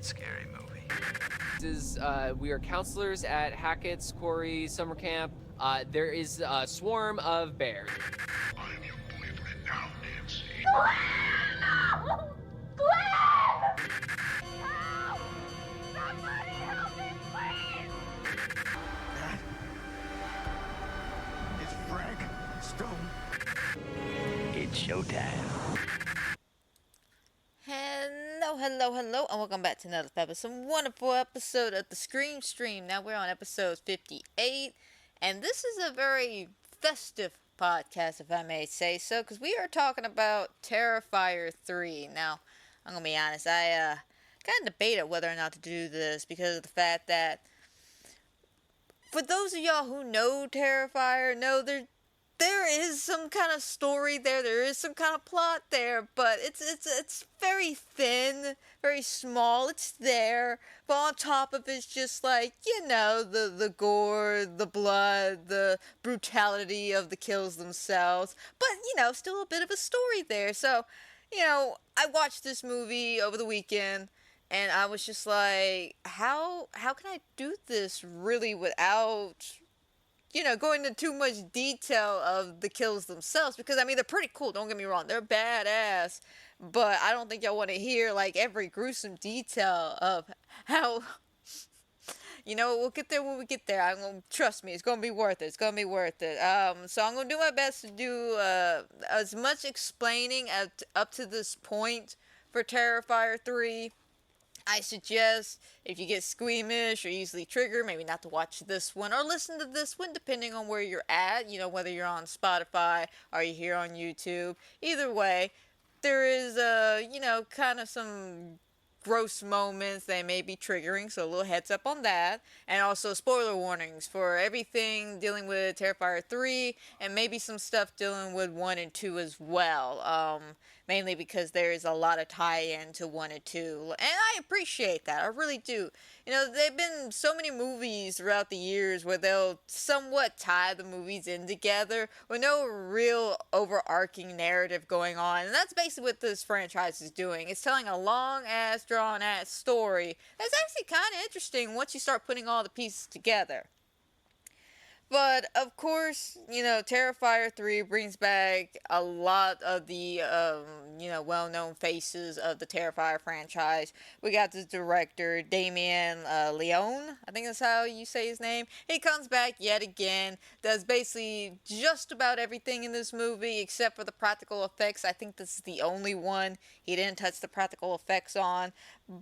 scary movie. We are counselors at Hackett's Quarry Summer Camp. There is a swarm of bears. I'm your boyfriend now, Nancy. No! Glenn! Help! Somebody help me, please! That is Frank Stone. It's showtime. Hello, and welcome back to another some wonderful episode of the Scream Stream. Now we're on episode 58, and this is a very festive podcast, if I may say so, because we are talking about Terrifier 3. Now, I'm gonna be honest, I kind of debated whether or not to do this because of the fact that, for those of y'all who know Terrifier, know there is some kind of story there is some kind of plot there, but it's very thin, very small. It's there, but on top of it's just like, the gore, the blood, the brutality of the kills themselves, but still a bit of a story there. So, I watched this movie over the weekend, and I was just like, how can I do this really without going into too much detail of the kills themselves, because, they're pretty cool, don't get me wrong, they're badass, but I don't think y'all want to hear, every gruesome detail of how, we'll get there when we get there. Trust me, it's gonna be worth it, so I'm gonna do my best to do, as much explaining up to this point for Terrifier 3. I suggest, if you get squeamish or easily triggered, maybe not to watch this one or listen to this one, depending on where you're at, whether you're on Spotify or you're here on YouTube. Either way, there is, kind of some gross moments that may be triggering, so a little heads up on that. And also spoiler warnings for everything dealing with Terrifier 3, and maybe some stuff dealing with 1 and 2 as well. Mainly because there is a lot of tie-in to 1 and 2, and I appreciate that, I really do. There've been so many movies throughout the years where they'll somewhat tie the movies in together with no real overarching narrative going on, and that's basically what this franchise is doing. It's telling a long-ass, drawn-ass story that's actually kind of interesting once you start putting all the pieces together. But, of course, Terrifier 3 brings back a lot of the, well-known faces of the Terrifier franchise. We got the director, Damien Leone, I think that's how you say his name. He comes back yet again, does basically just about everything in this movie except for the practical effects. I think this is the only one he didn't touch the practical effects on.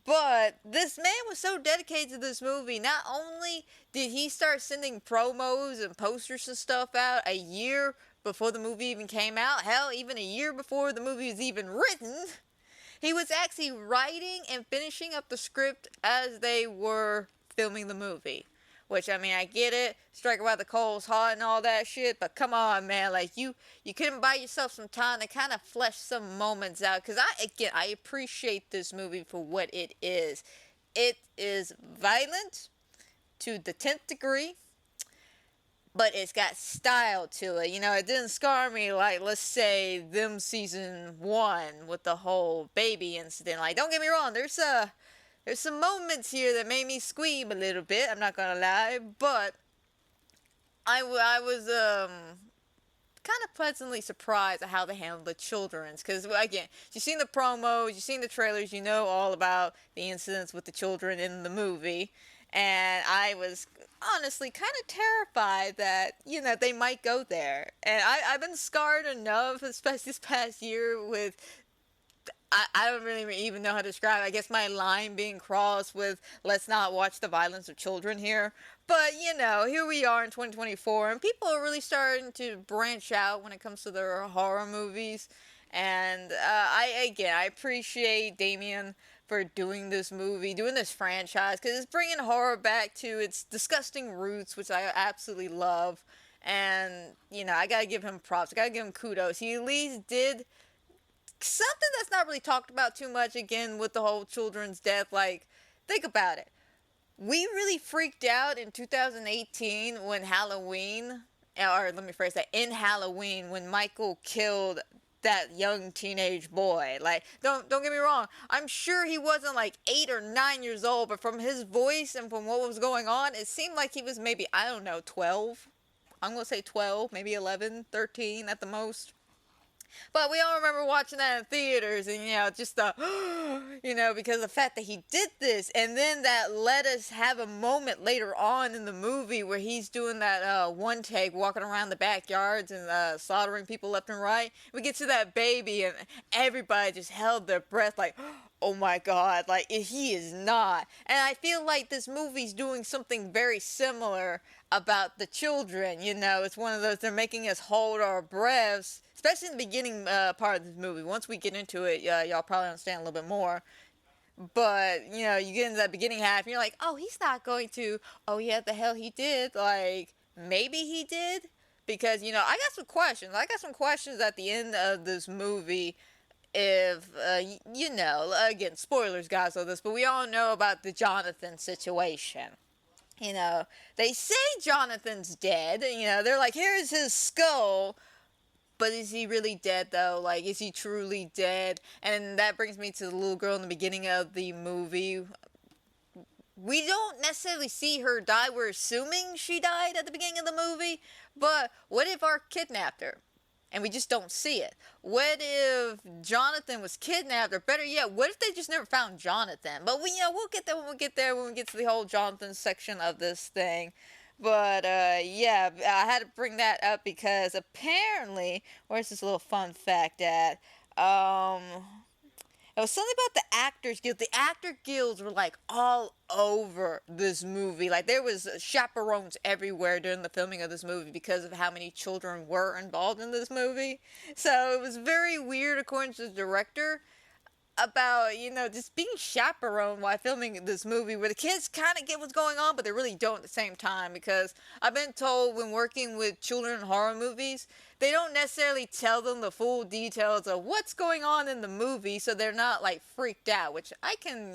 But this man was so dedicated to this movie. Not only did he start sending promos and posters and stuff out a year before the movie even came out, hell, even a year before the movie was even written, he was actually writing and finishing up the script as they were filming the movie. Which, I get it, strike while the coal's hot and all that shit, but come on, man, you couldn't buy yourself some time to kind of flesh some moments out, because I appreciate this movie for what it is. It is violent to the 10th degree, but it's got style to it. It didn't scar me like, let's say, them season 1 with the whole baby incident. Don't get me wrong, there's some moments here that made me squeam a little bit, I'm not gonna lie, but I was kind of pleasantly surprised at how they handled the children's, because, again, you've seen the promos, you've seen the trailers, you know all about the incidents with the children in the movie, and I was honestly kind of terrified that, they might go there, and I've been scarred enough, especially this past year, with I don't really even know how to describe it. I guess my line being crossed with, let's not watch the violence of children here. But, here we are in 2024, and people are really starting to branch out when it comes to their horror movies. And I appreciate Damien for doing this movie, doing this franchise, because it's bringing horror back to its disgusting roots, which I absolutely love. And, I gotta give him props. I gotta give him kudos. He at least did something that's not really talked about too much, again, with the whole children's death. Think about it. We really freaked out in 2018 when Halloween, or let me phrase that, in Halloween, when Michael killed that young teenage boy. Like, don't get me wrong. I'm sure he wasn't like 8 or 9 years old, but from his voice and from what was going on, it seemed like he was maybe, I don't know, 12. I'm gonna say 12, maybe 11, 13 at the most. But we all remember watching that in theaters, and just the, because of the fact that he did this, and then that let us have a moment later on in the movie where he's doing that one take, walking around the backyards and slaughtering people left and right. We get to that baby, and everybody just held their breath, like, oh my God, like he is not. And I feel like this movie's doing something very similar about the children. It's one of those, they're making us hold our breaths, especially in the beginning part of this movie. Once we get into it, y'all probably understand a little bit more. But, you get into that beginning half, and you're like, oh, he's not going to, oh yeah, the hell he did. Like, maybe he did? Because, I got some questions. I got some questions at the end of this movie. If, again, spoilers, guys, on this, but we all know about the Jonathan situation. They say Jonathan's dead. They're like, here's his skull. But is he really dead, though? Like, is he truly dead? And that brings me to the little girl in the beginning of the movie. We don't necessarily see her die. We're assuming she died at the beginning of the movie. But what if our kidnapped her? And we just don't see it. What if Jonathan was kidnapped? Or better yet, what if they just never found Jonathan? But we'll get there when we get there, when we get to the whole Jonathan section of this thing. But, yeah, I had to bring that up because apparently, where's this little fun fact at? It was something about the Actors Guild. The Actor Guilds were, like, all over this movie. Like, there was chaperones everywhere during the filming of this movie because of how many children were involved in this movie. So, it was very weird, according to the director, about, just being chaperoned while filming this movie, where the kids kind of get what's going on, but they really don't at the same time, because I've been told when working with children in horror movies, they don't necessarily tell them the full details of what's going on in the movie, so they're not, like, freaked out, which I can,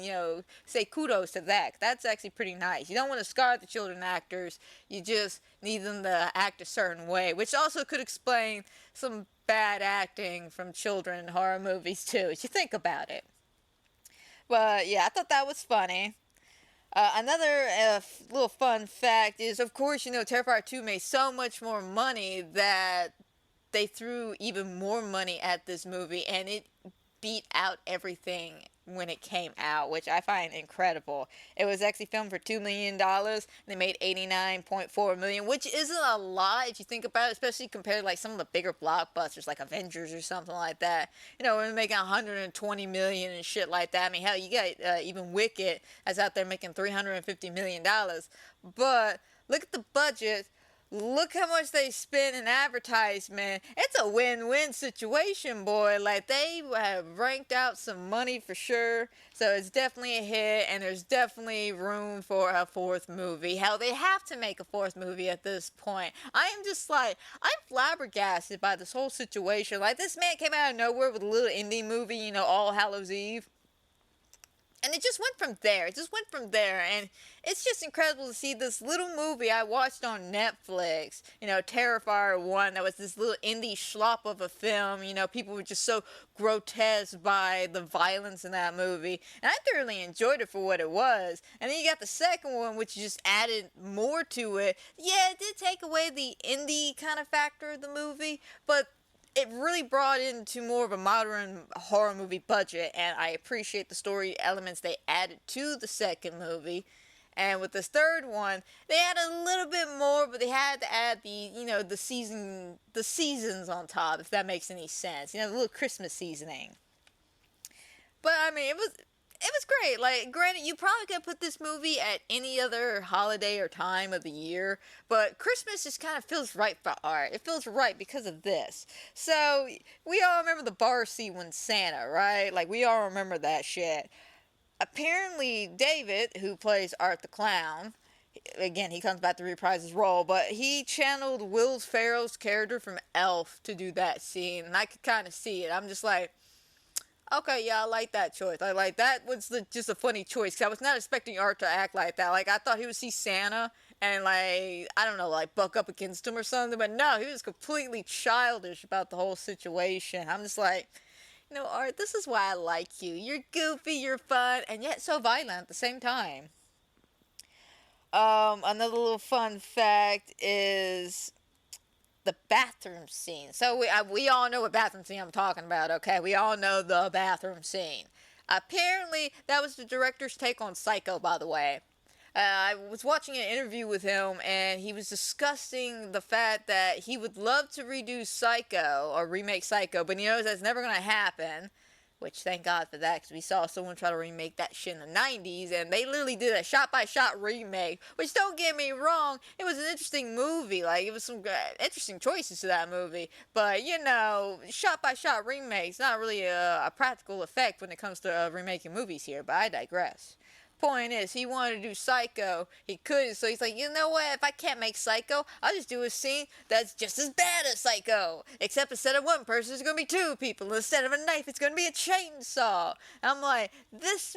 say kudos to that. That's actually pretty nice. You don't want to scar the children actors, you just need them to act a certain way, which also could explain some bad acting from children in horror movies too, if you think about it. But yeah, I thought that was funny. Another little fun fact is, of course, Terrifier 2 made so much more money that they threw even more money at this movie, and it beat out everything when it came out, which I find incredible. It was actually filmed for $2 million. They made $89.4 million, which isn't a lot if you think about it, especially compared to like some of the bigger blockbusters like Avengers or something like that. We're making $120 million and shit like that. I mean, hell, you got even Wicked that's out there making $350 million. But look at the budget. Look how much they spend in advertisement. It's a win-win situation, boy. Like, they have ranked out some money for sure. So it's definitely a hit, and there's definitely room for a fourth movie. Hell, they have to make a fourth movie at this point. I am just like, I'm flabbergasted by this whole situation. Like, this man came out of nowhere with a little indie movie, All Hallows Eve. And it just went from there. And it's just incredible to see this little movie I watched on Netflix, Terrifier 1, that was this little indie schlop of a film. People were just so grotesque by the violence in that movie. And I thoroughly enjoyed it for what it was. And then you got the second one, which just added more to it. Yeah, it did take away the indie kind of factor of the movie, but it really brought into more of a modern horror movie budget, and I appreciate the story elements they added to the second movie. And with this third one, they added a little bit more, but they had to add the seasons on top, if that makes any sense. The little Christmas seasoning. But I mean, it was great. Like, granted, you probably could put this movie at any other holiday or time of the year, but Christmas just kind of feels right for art. It feels right because of this. So, we all remember the bar scene when Santa, right? Like, we all remember that shit. Apparently, David, who plays Art the Clown, again, he comes back to reprise his role, but he channeled Will Ferrell's character from Elf to do that scene, and I could kind of see it. I'm just like, okay, yeah, I like that choice. That was just a funny choice, because I was not expecting Art to act like that. Like, I thought he would see Santa and like, I don't know, like buck up against him or something. But no, he was completely childish about the whole situation. I'm just like, you know, Art, this is why I like you. You're goofy, you're fun, and yet so violent at the same time. Another little fun fact is the bathroom scene. So we all know what bathroom scene I'm talking about, okay? We all know the bathroom scene. Apparently, that was the director's take on Psycho, by the way. I was watching an interview with him, and he was discussing the fact that he would love to redo Psycho, or remake Psycho, but he knows that's never going to happen. Which, thank God for that, because we saw someone try to remake that shit in the 90s, and they literally did a shot-by-shot remake. Which, don't get me wrong, it was an interesting movie. Like, it was some interesting choices to that movie. But, you know, shot-by-shot remakes, not really a practical effect when it comes to remaking movies here, but I digress. Point is, he wanted to do Psycho, he couldn't, so he's like, you know what, if I can't make Psycho, I'll just do a scene that's just as bad as Psycho, except instead of one person, it's gonna be two people, and instead of a knife, it's gonna be a chainsaw. And I'm like, this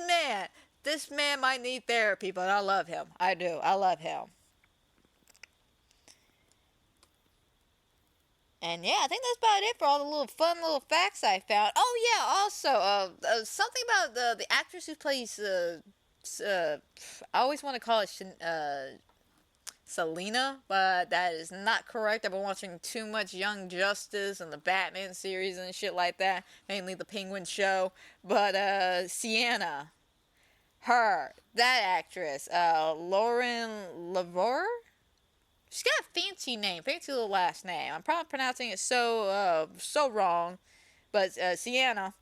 man might need therapy, but I love him. I do, I love him. And yeah, I think that's about it for all the little fun little facts I found. Oh yeah, also, something about the actress who plays, I always want to call it Selena, but that is not correct. I've been watching too much Young Justice and the Batman series and shit like that, mainly the Penguin show. But Sienna, that actress, Lauren Lavore? She's got a fancy name, fancy little last name. I'm probably pronouncing it so wrong, but Sienna,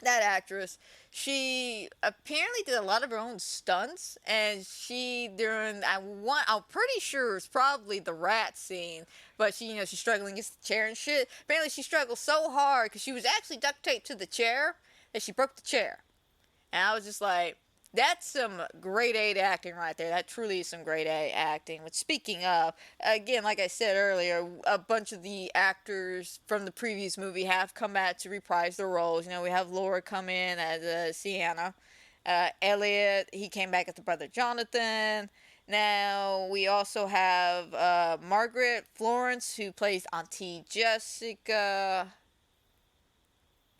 that actress, she apparently did a lot of her own stunts, and I'm pretty sure it's probably the rat scene, but she's struggling against the chair and shit. Apparently she struggled so hard because she was actually duct taped to the chair that she broke the chair. And I was just like, that's some grade A acting right there. That truly is some grade A acting. But speaking of, again, like I said earlier, a bunch of the actors from the previous movie have come back to reprise their roles. You know, we have Laura come in as Sienna. Elliot, he came back as the brother Jonathan. Now, we also have Margaret Florence, who plays Auntie Jessica.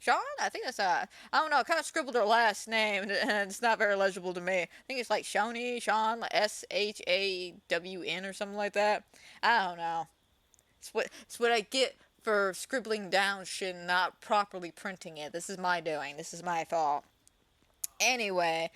Sean? I think that's I don't know, I kind of scribbled her last name, and it's not very legible to me. I think it's like Shawnee, Sean, like Shawn or something like that. I don't know. It's what I get for scribbling down shit and not properly printing it. This is my doing. This is my fault. Anyway,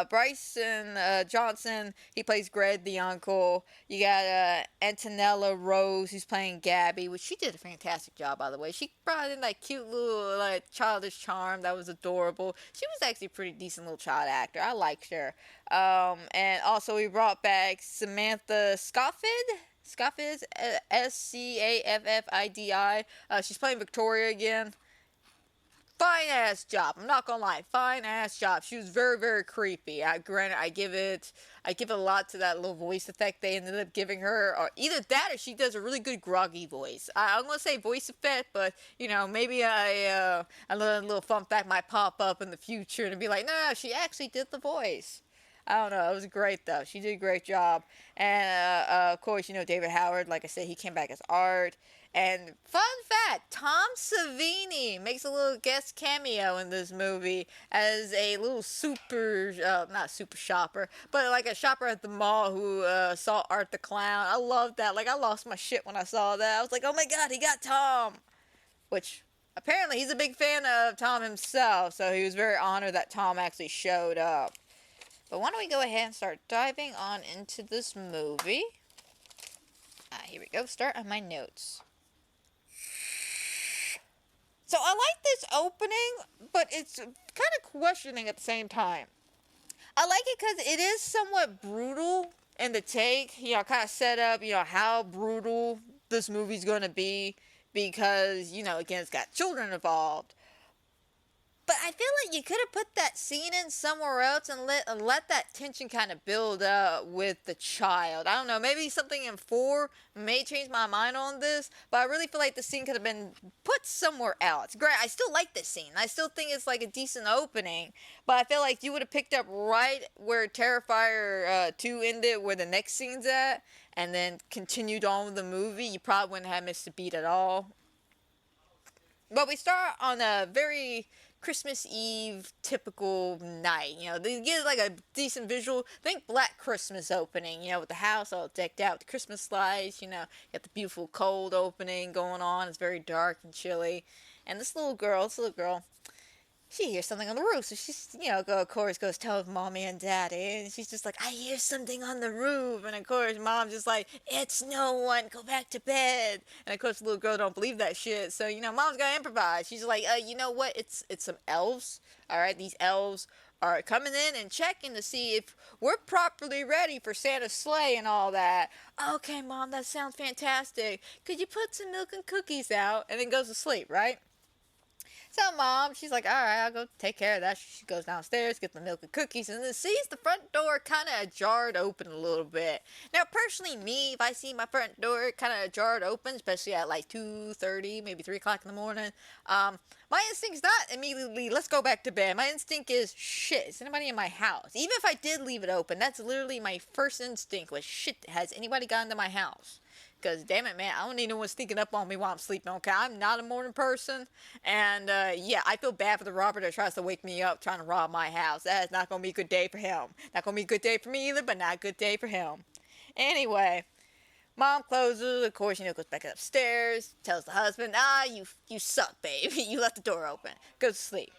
Bryson Johnson, he plays Greg the uncle. You got Antonella Rose, who's playing Gabby, which she did a fantastic job, by the way. She brought in that cute little childish charm that was adorable. She was actually a pretty decent little child actor. I liked her. And also we brought back Samantha Scofield. Scofield, Scaffidi. She's playing Victoria again. Fine ass job. I'm not gonna lie. Fine ass job. She was very, very creepy. Granted, I give it a lot to that little voice effect they ended up giving her, or either that or she does a really good groggy voice. I'm gonna say voice effect, but maybe a little fun fact might pop up in the future and be like, no, she actually did the voice. I don't know. It was great though. She did a great job. And of course, David Howard. Like I said, he came back as Art. And fun fact, Tom Savini makes a little guest cameo in this movie as a little not super shopper, but like a shopper at the mall who saw Art the Clown. I love that. Like, I lost my shit when I saw that. I was like, oh my god, he got Tom. Which, apparently, he's a big fan of Tom himself, so he was very honored that Tom actually showed up. But why don't we go ahead and start diving on into this movie. Here we go. Start on my notes. So I like this opening, but it's kind of questioning at the same time. I like it because it is somewhat brutal in the take, kind of set up, how brutal this movie's going to be because, again, it's got children involved. But I feel like you could have put that scene in somewhere else and let that tension kind of build up with the child. I don't know, maybe something in 4 may change my mind on this, but I really feel like the scene could have been put somewhere else. Great, I still like this scene. I still think it's like a decent opening, but I feel like you would have picked up right where Terrifier 2 ended, where the next scene's at, and then continued on with the movie. You probably wouldn't have missed a beat at all. But we start on a very Christmas Eve typical night. You know, they get like a decent visual. Think Black Christmas opening, you know, with the house all decked out, the Christmas lights, you know, you got the beautiful cold opening going on. It's very dark and chilly. And this little girl, she hears something on the roof. So she's, you know, of course goes tells mommy and daddy. And she's just like, I hear something on the roof. And of course, mom's just like, it's no one. Go back to bed. And of course, the little girl don't believe that shit. So, you know, mom's got to improvise. She's like, you know what? It's some elves. All right, these elves are coming in and checking to see if we're properly ready for Santa's sleigh and all that. Okay, mom, that sounds fantastic. Could you put some milk and cookies out? And then goes to sleep, right? So mom, she's like, all right, I'll go take care of that. She goes downstairs, gets the milk and cookies, and then sees the front door kind of jarred open a little bit. Now, personally, me, if I see my front door kind of jarred open, especially at like 2:30, maybe 3 o'clock in the morning, my instinct's not immediately, let's go back to bed. My instinct is, shit, is anybody in my house? Even if I did leave it open, that's literally my first instinct was, shit, has anybody gotten to my house? Because, damn it, man, I don't need no one sneaking up on me while I'm sleeping, okay? I'm not a morning person. And, yeah, I feel bad for the robber that tries to wake me up trying to rob my house. That is not going to be a good day for him. Not going to be a good day for me either, but not a good day for him. Anyway, mom closes. Of course, you know, goes back upstairs. Tells the husband, you suck, babe. You left the door open. Goes to sleep.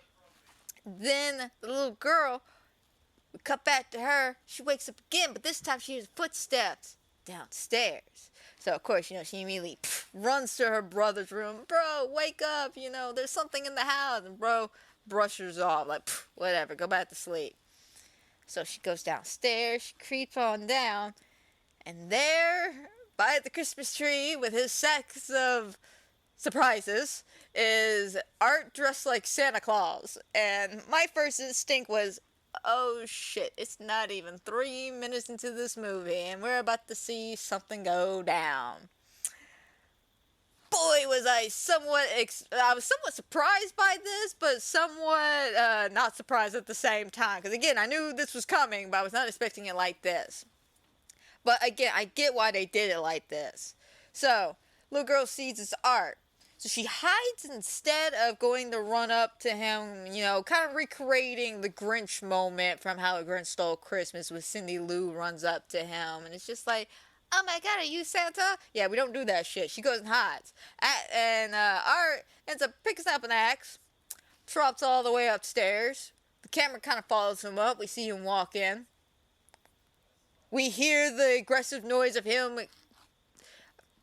Then the little girl, we cut back to her. She wakes up again, but this time she hears footsteps downstairs. So, of course, you know, she immediately runs to her brother's room. Bro, wake up, you know, there's something in the house. And bro brushes off, like, whatever, go back to sleep. So she goes downstairs, she creeps on down, and there, by the Christmas tree, with his sacks of surprises, is Art dressed like Santa Claus. And my first instinct was, oh shit, it's not even 3 minutes into this movie and we're about to see something go down. Boy, was I was somewhat surprised by this, but somewhat not surprised at the same time. Because again, I knew this was coming, but I was not expecting it like this. But again, I get why they did it like this. So, little girl sees it's Art. So she hides instead of going to run up to him, you know, kind of recreating the Grinch moment from How the Grinch Stole Christmas with Cindy Lou runs up to him. And it's just like, oh my god, are you Santa? Yeah, we don't do that shit. She goes and hides. Art ends up picking up an axe, trots all the way upstairs. The camera kind of follows him up. We see him walk in. We hear the aggressive noise of him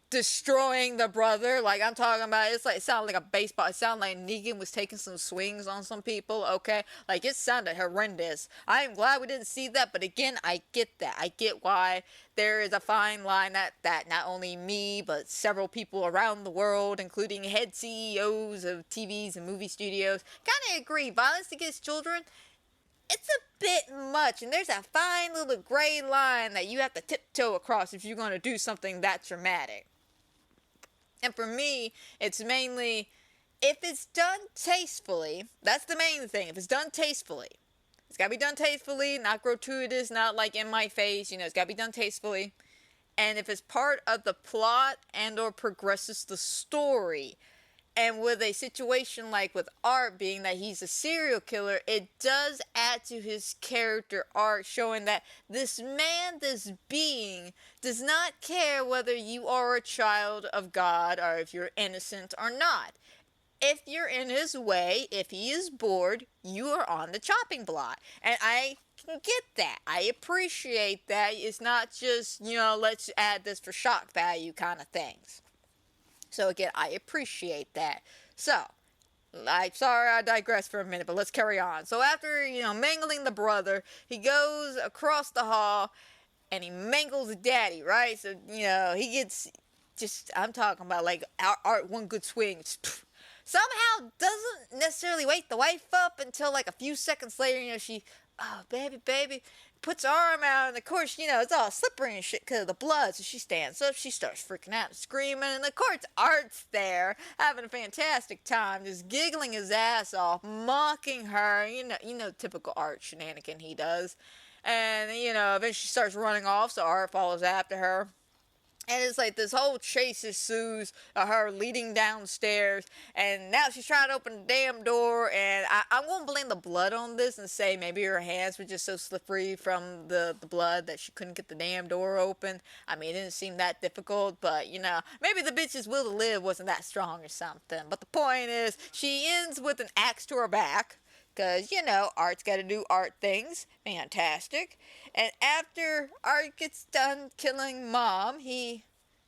destroying the brother. Like I'm talking about, it's like, it sounded like a baseball. It sounded like Negan was taking some swings on some people, okay? Like it sounded horrendous. I am glad we didn't see that, but again, I get that. I get why there is a fine line that not only me, but several people around the world, including head CEOs of TVs and movie studios, kind of agree. Violence against children, it's a bit much, and there's a fine little gray line that you have to tiptoe across if you're going to do something that dramatic. And for me, it's mainly, if it's done tastefully, that's the main thing. If it's done tastefully, it's got to be done tastefully, not gratuitous, not like in my face, you know, it's got to be done tastefully. And if it's part of the plot and or progresses the story, and with a situation like with Art being that he's a serial killer, it does add to his character arc, showing that this man, this being, does not care whether you are a child of God or if you're innocent or not. If you're in his way, if he is bored, you are on the chopping block. And I can get that. I appreciate that. It's not just, you know, let's add this for shock value kind of things. So again, I appreciate that. So, I'm sorry I digress for a minute, but let's carry on. So after, you know, mangling the brother, he goes across the hall and he mangles daddy, right? So, you know, he gets just, I'm talking about like Art one good swing. Somehow doesn't necessarily wake the wife up until like a few seconds later. She, oh, baby, puts her arm out, and of course, it's all slippery and shit because of the blood. So she stands up, she starts freaking out and screaming, and of course, Art's there having a fantastic time, just giggling his ass off, mocking her. Typical Art shenanigan he does. And eventually she starts running off, so Art follows after her. And it's like this whole chase ensues of her leading downstairs. And now she's trying to open the damn door. And I'm going to blame the blood on this and say maybe her hands were just so slippery from the blood that she couldn't get the damn door open. I mean, it didn't seem that difficult. But, maybe the bitch's will to live wasn't that strong or something. But the point is, she ends with an axe to her back. Because, Art's got to do Art things. Fantastic. And after Art gets done killing Mom, he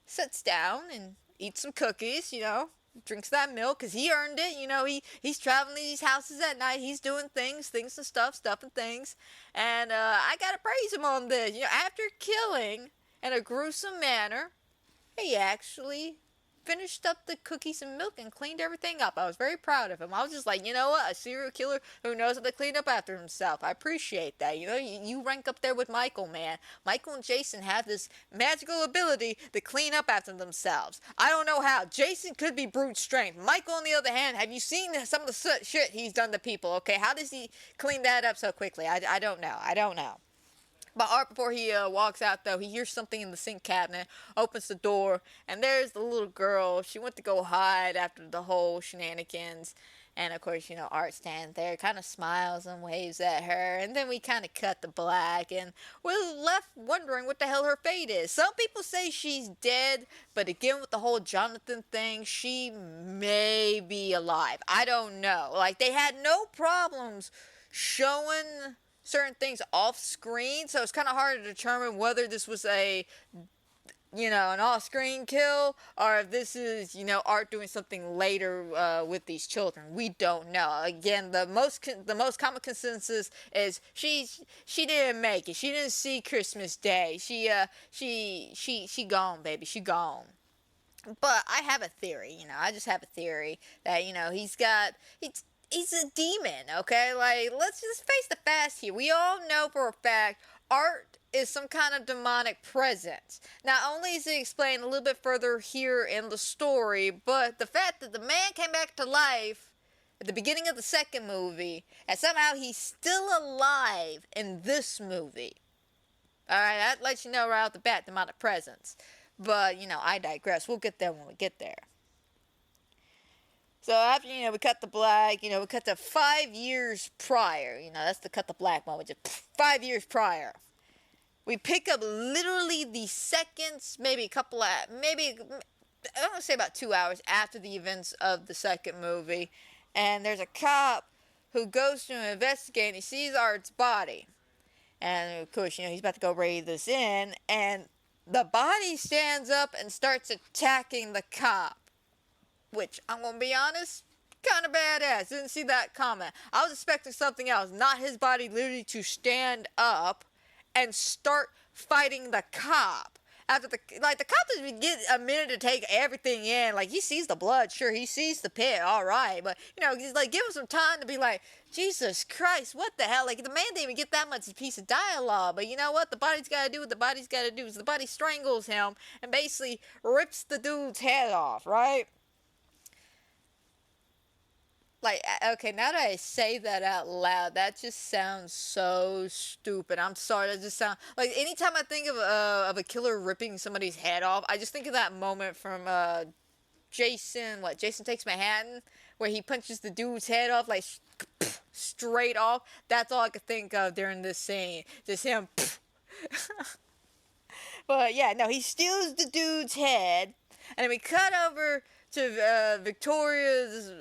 sits down and eats some cookies, drinks that milk because he earned it. He's traveling to these houses at night. He's doing things and stuff and things. And I got to praise him on this. After killing in a gruesome manner, he actually finished up the cookies and milk and cleaned everything up. I was very proud of him. I was just like, you know what? A serial killer who knows how to clean up after himself. I appreciate that. You rank up there with Michael, man. Michael and Jason have this magical ability to clean up after themselves. I don't know how. Jason could be brute strength. Michael, on the other hand, have you seen some of the shit he's done to people? Okay, how does he clean that up so quickly? I don't know. But Art, before he walks out, though, he hears something in the sink cabinet, opens the door, and there's the little girl. She went to go hide after the whole shenanigans. And, of course, Art stands there, kind of smiles and waves at her. And then we kind of cut to black, and we're left wondering what the hell her fate is. Some people say she's dead, but again, with the whole Jonathan thing, she may be alive. I don't know. Like, they had no problems showing certain things off screen, so it's kind of hard to determine whether this was an off-screen kill, or if this is, Art doing something later with these children. We don't know. Again, the most common consensus is she didn't make it. She didn't see Christmas Day. She gone, baby. She gone. But I have a theory. I just have a theory that he's a demon, okay? Like, let's just face the facts here. We all know for a fact Art is some kind of demonic presence. Not only is it explained a little bit further here in the story, but the fact that the man came back to life at the beginning of the second movie, and somehow he's still alive in this movie. Alright, that lets you know right off the bat, demonic presence. But, I digress. We'll get there when we get there. So after, we cut the black, we cut to 5 years prior. That's the cut the black moment. Just 5 years prior. We pick up literally the seconds, maybe I want to say about 2 hours after the events of the second movie. And there's a cop who goes to investigate, and he sees Art's body. And of course, he's about to go raid this in, and the body stands up and starts attacking the cop. Which, I'm going to be honest, kind of badass. Didn't see that coming. I was expecting something else. Not his body literally to stand up and start fighting the cop. After the cop doesn't get a minute to take everything in. Like, he sees the blood, sure, he sees the pit, alright. But, he's like, give him some time to be like, Jesus Christ, what the hell? Like, the man didn't even get that much piece of dialogue. But you know what? The body's got to do what the body's got to do. So the body strangles him and basically rips the dude's head off, right? Like, okay, now that I say that out loud, that just sounds so stupid. I'm sorry, that just sounds... Like, anytime I think of a killer ripping somebody's head off, I just think of that moment from Jason Takes Manhattan, where he punches the dude's head off, like, straight off. That's all I could think of during this scene. Just him... But, yeah, no, he steals the dude's head, and then we cut over to Victoria's...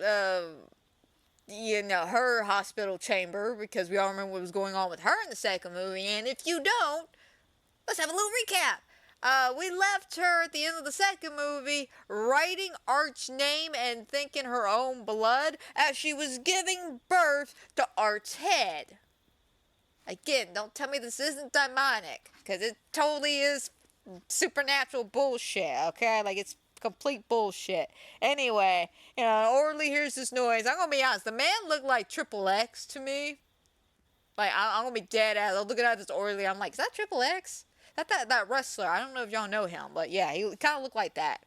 her hospital chamber, because we all remember what was going on with her in the second movie. And if you don't, let's have a little recap. We left her at the end of the second movie writing Art's name and thinking her own blood as she was giving birth to Art's head. Again, don't tell me this isn't demonic, because it totally is supernatural bullshit, okay? Like, it's complete bullshit. Anyway, you know, Orly hears this noise. I'm gonna be honest, the man looked like Triple X to me. Like, I'm gonna be dead ass. I'm looking at this Orly, I'm like, is that Triple X? That wrestler. I don't know if y'all know him, but yeah, he kind of looked like that.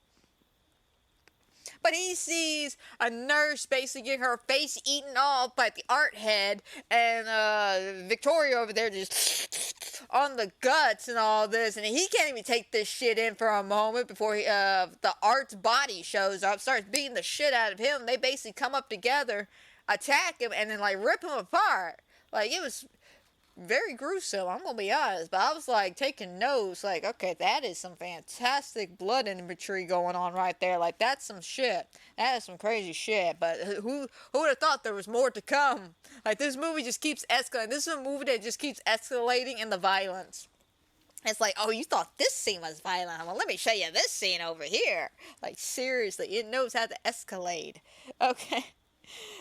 But he sees a nurse basically getting her face eaten off by the art head, and Victoria over there just on the guts and all this, and he can't even take this shit in for a moment before the art's body shows up, starts beating the shit out of him. They basically come up together, attack him, and then like rip him apart. Like, it was very gruesome, I'm gonna be honest, but I was like taking notes, like, okay, that is some fantastic blood imagery going on right there. Like, that's some shit. That is some crazy shit. But who would have thought there was more to come? Like, this movie just keeps escalating. This is a movie that just keeps escalating in the violence. It's like, oh, you thought this scene was violent? Well, let me show you this scene over here. Like, seriously, it knows how to escalate. Okay.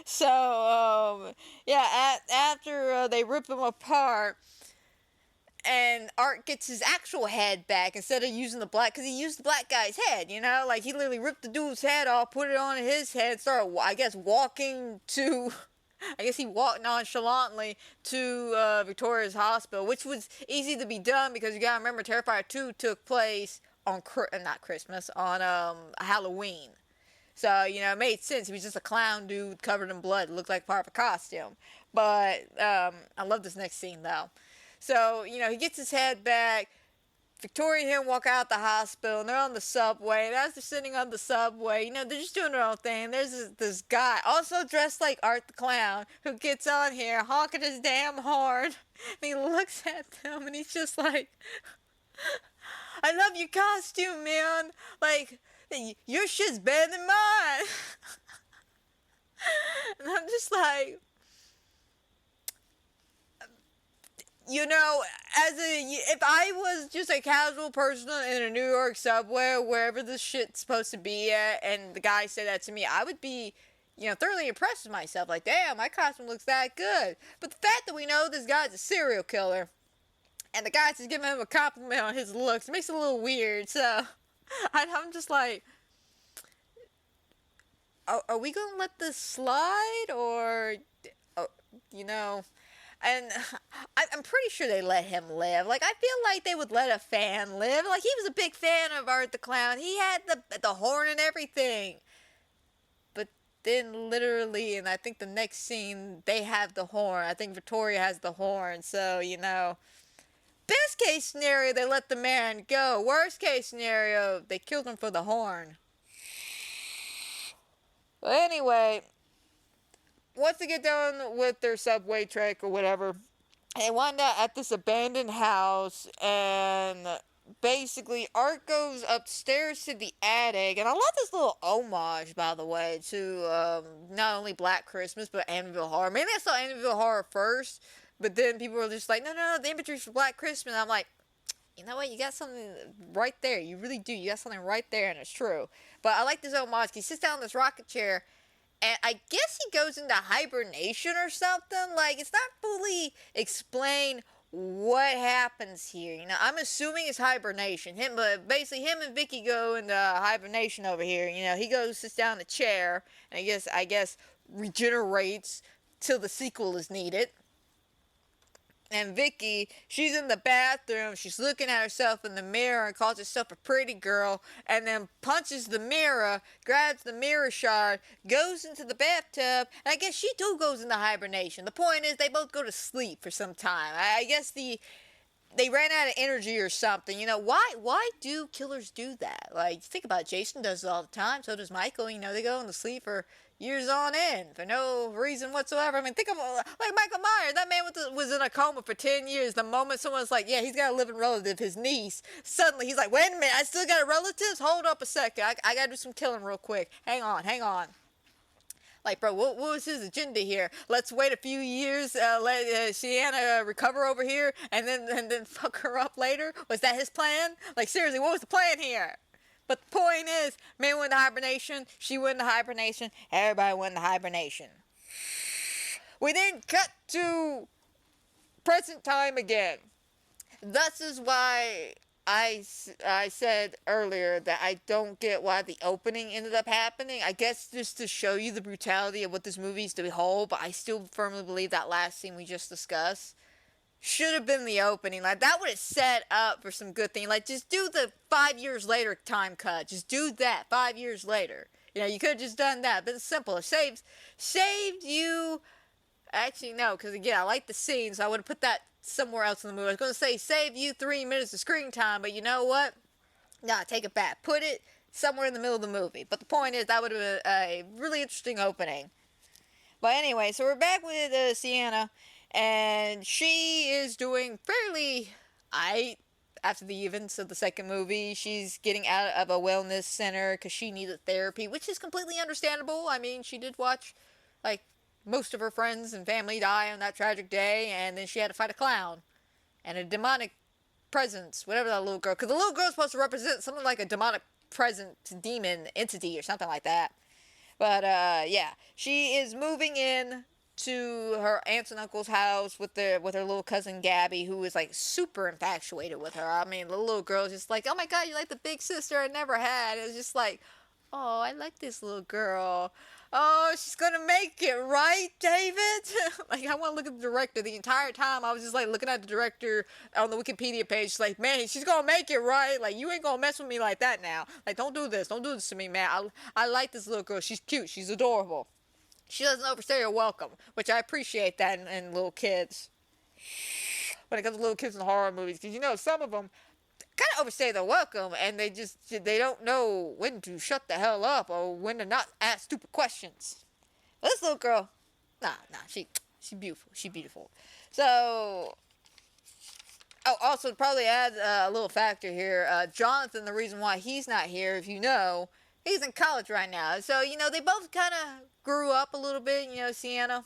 So, yeah, after they rip him apart, and Art gets his actual head back instead of using the black, because he used the black guy's head, you know? Like, he literally ripped the dude's head off, put it on his head, started, I guess, walking to... I guess he walked nonchalantly to Victoria's hospital, which was easy to be done because you gotta remember Terrifier 2 took place on, not Christmas, on Halloween. So, you know, it made sense. He was just a clown dude covered in blood. It looked like part of a costume. But I love this next scene, though. So, you know, he gets his head back. Victoria and him walk out the hospital, and they're on the subway. And as they're sitting on the subway, you know, they're just doing their own thing. There's this guy, also dressed like Art the Clown, who gets on here, honking his damn horn. And he looks at them, and he's just like, I love your costume, man. Like... your shit's better than mine. And I'm just like, you know, if I was just a casual person in a New York subway, wherever this shit's supposed to be at, and the guy said that to me, I would be, you know, thoroughly impressed with myself. Like, damn, my costume looks that good. But the fact that we know this guy's a serial killer, and the guy's just giving him a compliment on his looks, makes it a little weird. So, I'm just like, are we gonna let this slide, or, you know, and I'm pretty sure they let him live. Like, I feel like they would let a fan live. Like, he was a big fan of Art the Clown. He had the horn and everything. But then literally, and I think the next scene, they have the horn. I think Victoria has the horn, so, you know, best case scenario, they let the man go. Worst case scenario, they killed him for the horn. But anyway, once they get done with their subway trek or whatever, they wind up at this abandoned house, and basically Art goes upstairs to the attic, and I love this little homage, by the way, to not only Black Christmas, but Amityville Horror. Maybe I saw Amityville Horror first, but then people were just like, no, the imagery's for Black Christmas. And I'm like, you know what, you got something right there. You really do. You got something right there, and it's true. But I like this homage. He sits down in this rocket chair, and I guess he goes into hibernation or something. Like, it's not fully explained what happens here. You know, I'm assuming it's hibernation. But basically, him and Vicky go into hibernation over here. You know, he goes, sits down in a chair, and I guess regenerates till the sequel is needed. And Vicky, she's in the bathroom, she's looking at herself in the mirror and calls herself a pretty girl, and then punches the mirror, grabs the mirror shard, goes into the bathtub, and I guess she too goes into hibernation. The point is, they both go to sleep for some time. I guess they ran out of energy or something. You know, why do killers do that? Like, think about it, Jason does it all the time, so does Michael. You know, they go into sleep for years on end for no reason whatsoever. I mean, think of, like, Michael Myers. That man was in a coma for 10 years. The moment someone's like, yeah, he's got a living relative, his niece, suddenly he's like, wait a minute, I still got relatives? Hold up a second. I gotta do some killing real quick. Hang on. Like, bro, what was his agenda here? Let's wait a few years, let Sienna recover over here, and then fuck her up later? Was that his plan? Like, seriously, what was the plan here? But the point is, man went into hibernation, she went into hibernation, everybody went into hibernation. We then cut to present time again. This is why I said earlier that I don't get why the opening ended up happening. I guess just to show you the brutality of what this movie is to behold, but I still firmly believe that last scene we just discussed should have been the opening. Like, that would have set up for some good thing. Like, just do the 5 years later time cut. Just do that 5 years later. You know, you could have just done that, but it's simple. It saved you. Actually, no, because again, I like the scene, so I would have put that somewhere else in the movie. I was going to say save you 3 minutes of screen time, but you know what? Nah, take it back. Put it somewhere in the middle of the movie. But the point is, that would have been a really interesting opening. But anyway, so we're back with Sienna, and she is doing fairly aight after the events of the second movie. She's getting out of a wellness center because she needed therapy, which is completely understandable. I mean, she did watch, like, most of her friends and family die on that tragic day, and then she had to fight a clown and a demonic presence, whatever that little girl, because the little girl's supposed to represent something like a demonic presence, demon entity or something like that. But yeah, she is moving in to her aunts and uncle's house with her little cousin Gabby, who is like super infatuated with her. I mean, the little girl's just like, oh my god, you're like the big sister I never had. It's just like, oh, I like this little girl. Oh, she's gonna make it, right, David? Like, I want to look at the director. The entire time, I was just, like, looking at the director on the Wikipedia page. Like, man, she's gonna make it, right? Like, you ain't gonna mess with me like that now. Like, don't do this. Don't do this to me, man. I like this little girl. She's cute. She's adorable. She doesn't overstay her welcome, which I appreciate that in little kids. When it comes to little kids in horror movies. Because, you know, some of them kind of overstay their welcome, and they don't know when to shut the hell up or when to not ask stupid questions. But this little girl, nah, she's beautiful. She's beautiful. So, oh, also to probably add a little factor here, Jonathan, the reason why he's not here, if you know, he's in college right now. So, you know, they both kind of grew up a little bit. You know, Sienna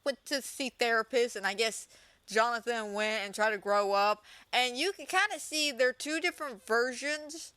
went to see therapists, and I guess Jonathan went and tried to grow up, and you can kind of see they're two different versions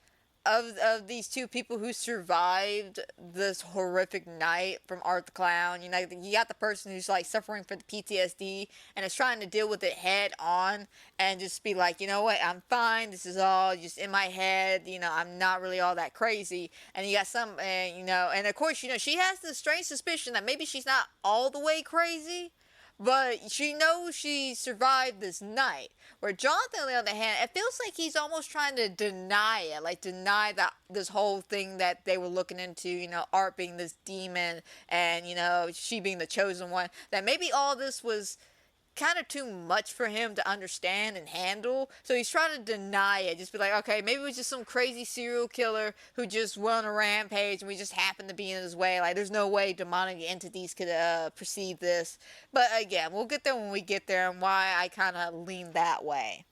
of these two people who survived this horrific night from Art the Clown. You know, you got the person who's like suffering from the PTSD and is trying to deal with it head on and just be like, you know what, I'm fine. This is all just in my head. You know, I'm not really all that crazy. And you got some, you know, and of course, you know, she has this strange suspicion that maybe she's not all the way crazy, but she knows she survived this night. Where Jonathan, on the other hand, it feels like he's almost trying to deny it. Like, deny that this whole thing that they were looking into, you know, Art being this demon and, you know, she being the chosen one. That maybe all this was kind of too much for him to understand and handle. So he's trying to deny it. Just be like, okay, maybe it was just some crazy serial killer who just went on a rampage and we just happened to be in his way. Like, there's no way demonic entities could perceive this. But again, we'll get there when we get there, and why I kind of lean that way.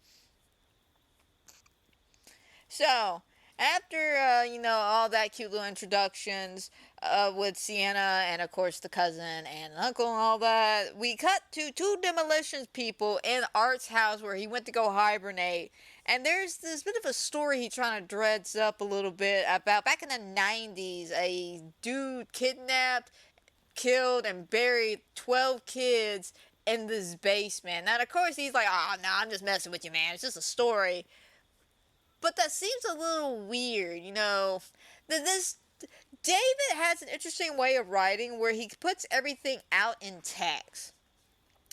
So, after, you know, all that cute little introductions with Sienna and, of course, the cousin and uncle and all that, we cut to two demolitions people in Art's house where he went to go hibernate. And there's this bit of a story he's trying to dredge up a little bit about back in the 90s, a dude kidnapped, killed, and buried 12 kids in this basement. Now, of course, he's like, oh, no, I'm just messing with you, man. It's just a story. But that seems a little weird, you know. This David has an interesting way of writing where he puts everything out in text.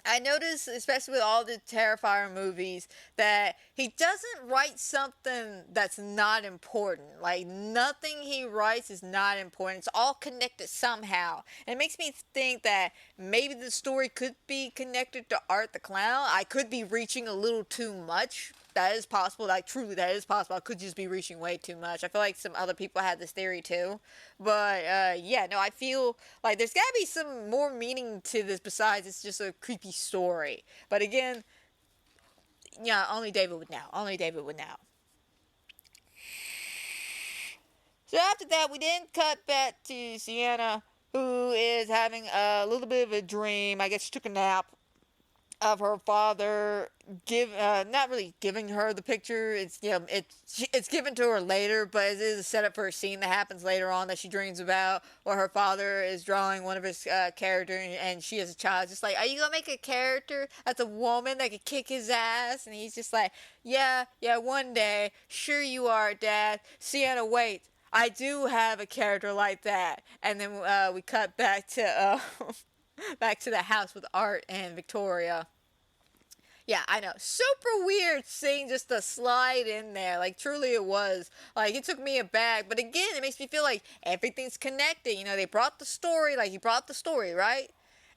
I notice, especially with all the Terrifier movies, that he doesn't write something that's not important. Like, nothing he writes is not important. It's all connected somehow. And it makes me think that maybe the story could be connected to Art the Clown. I could be reaching a little too much. That is possible. Like, truly, that is possible. I could just be reaching way too much. I feel like some other people had this theory too. But, yeah, no, I feel like there's gotta be some more meaning to this besides it's just a creepy story. But again, yeah, only David would know. Only David would know. So after that, we then cut back to Sienna, who is having a little bit of a dream. I guess she took a nap. of her father not really giving her the picture. It's it's given to her later, but it is a setup for a scene that happens later on that she dreams about, where her father is drawing one of his characters, and she as a child just like, are you gonna make a character that's a woman that could kick his ass? And he's just like, yeah, one day, sure you are, Dad. Sienna, wait, I do have a character like that. And then we cut back to back to the house with Art and Victoria. Yeah, I know. Super weird scene just to slide in there. Like, truly it was. Like, it took me aback. But again, it makes me feel like everything's connected. You know, they brought the story, like, he brought the story, right?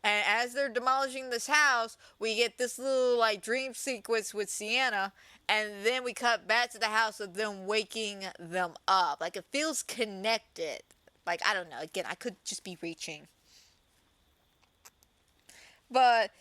And as they're demolishing this house, we get this little, like, dream sequence with Sienna. And then we cut back to the house of them waking them up. Like, it feels connected. Like, I don't know. Again, I could just be reaching. But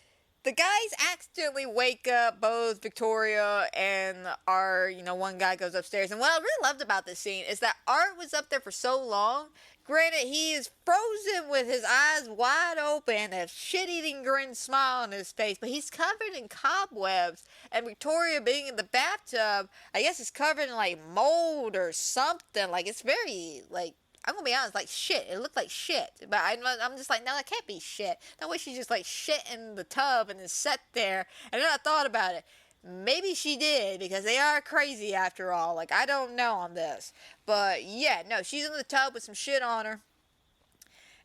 the guys accidentally wake up both Victoria and Art. You know, one guy goes upstairs. And what I really loved about this scene is that Art was up there for so long. Granted, he is frozen with his eyes wide open, a shit-eating grin smile on his face, but he's covered in cobwebs. And Victoria, being in the bathtub, I guess is covered in, like, mold or something. Like, it's very, like, I'm gonna be honest, like, shit. It looked like shit. But I'm just like, no, that can't be shit. No way she just, like, shit in the tub and then sat there. And then I thought about it. Maybe she did, because they are crazy after all. Like, I don't know on this. But, yeah, no, she's in the tub with some shit on her.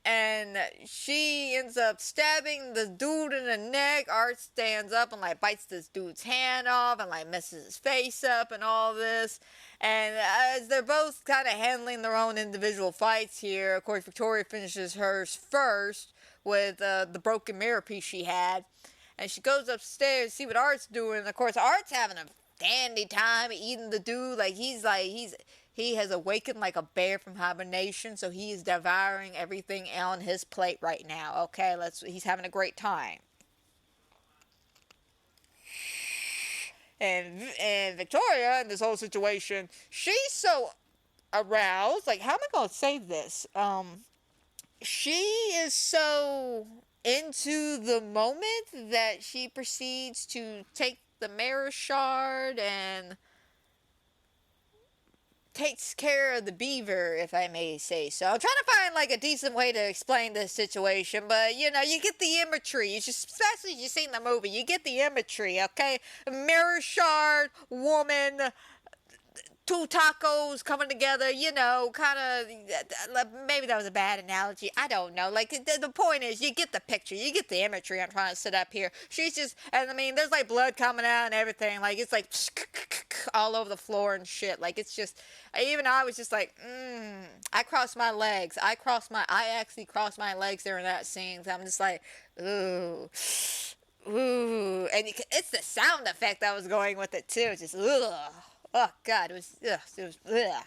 And she ends up stabbing the dude in the neck. Art stands up and, like, bites this dude's hand off and, like, messes his face up and all this. And as they're both kind of handling their own individual fights here, of course, Victoria finishes hers first with the broken mirror piece she had. And she goes upstairs to see what Art's doing. And, of course, Art's having a dandy time eating the dude. He has awakened like a bear from hibernation, so he is devouring everything on his plate right now. Okay, he's having a great time. And Victoria, in this whole situation, she's so aroused. Like, how am I gonna say this? She is so into the moment that she proceeds to take the mirror shard and takes care of the beaver, if I may say so. I'm trying to find, like, a decent way to explain this situation, but, you know, you get the imagery. It's just, especially if you've seen the movie, you get the imagery, okay? Mirror shard, woman, two tacos coming together, you know, kind of, maybe that was a bad analogy, I don't know. Like, the point is, you get the picture, you get the imagery I'm trying to set up here. She's just, and I mean, there's, like, blood coming out and everything, like, it's, like, all over the floor and shit, like, it's just, even I was just like, I crossed my legs, I actually crossed my legs during that scene, so I'm just like, ooh, and it's the sound effect that was going with it, too, just, ugh. Oh, God, it was, ugh.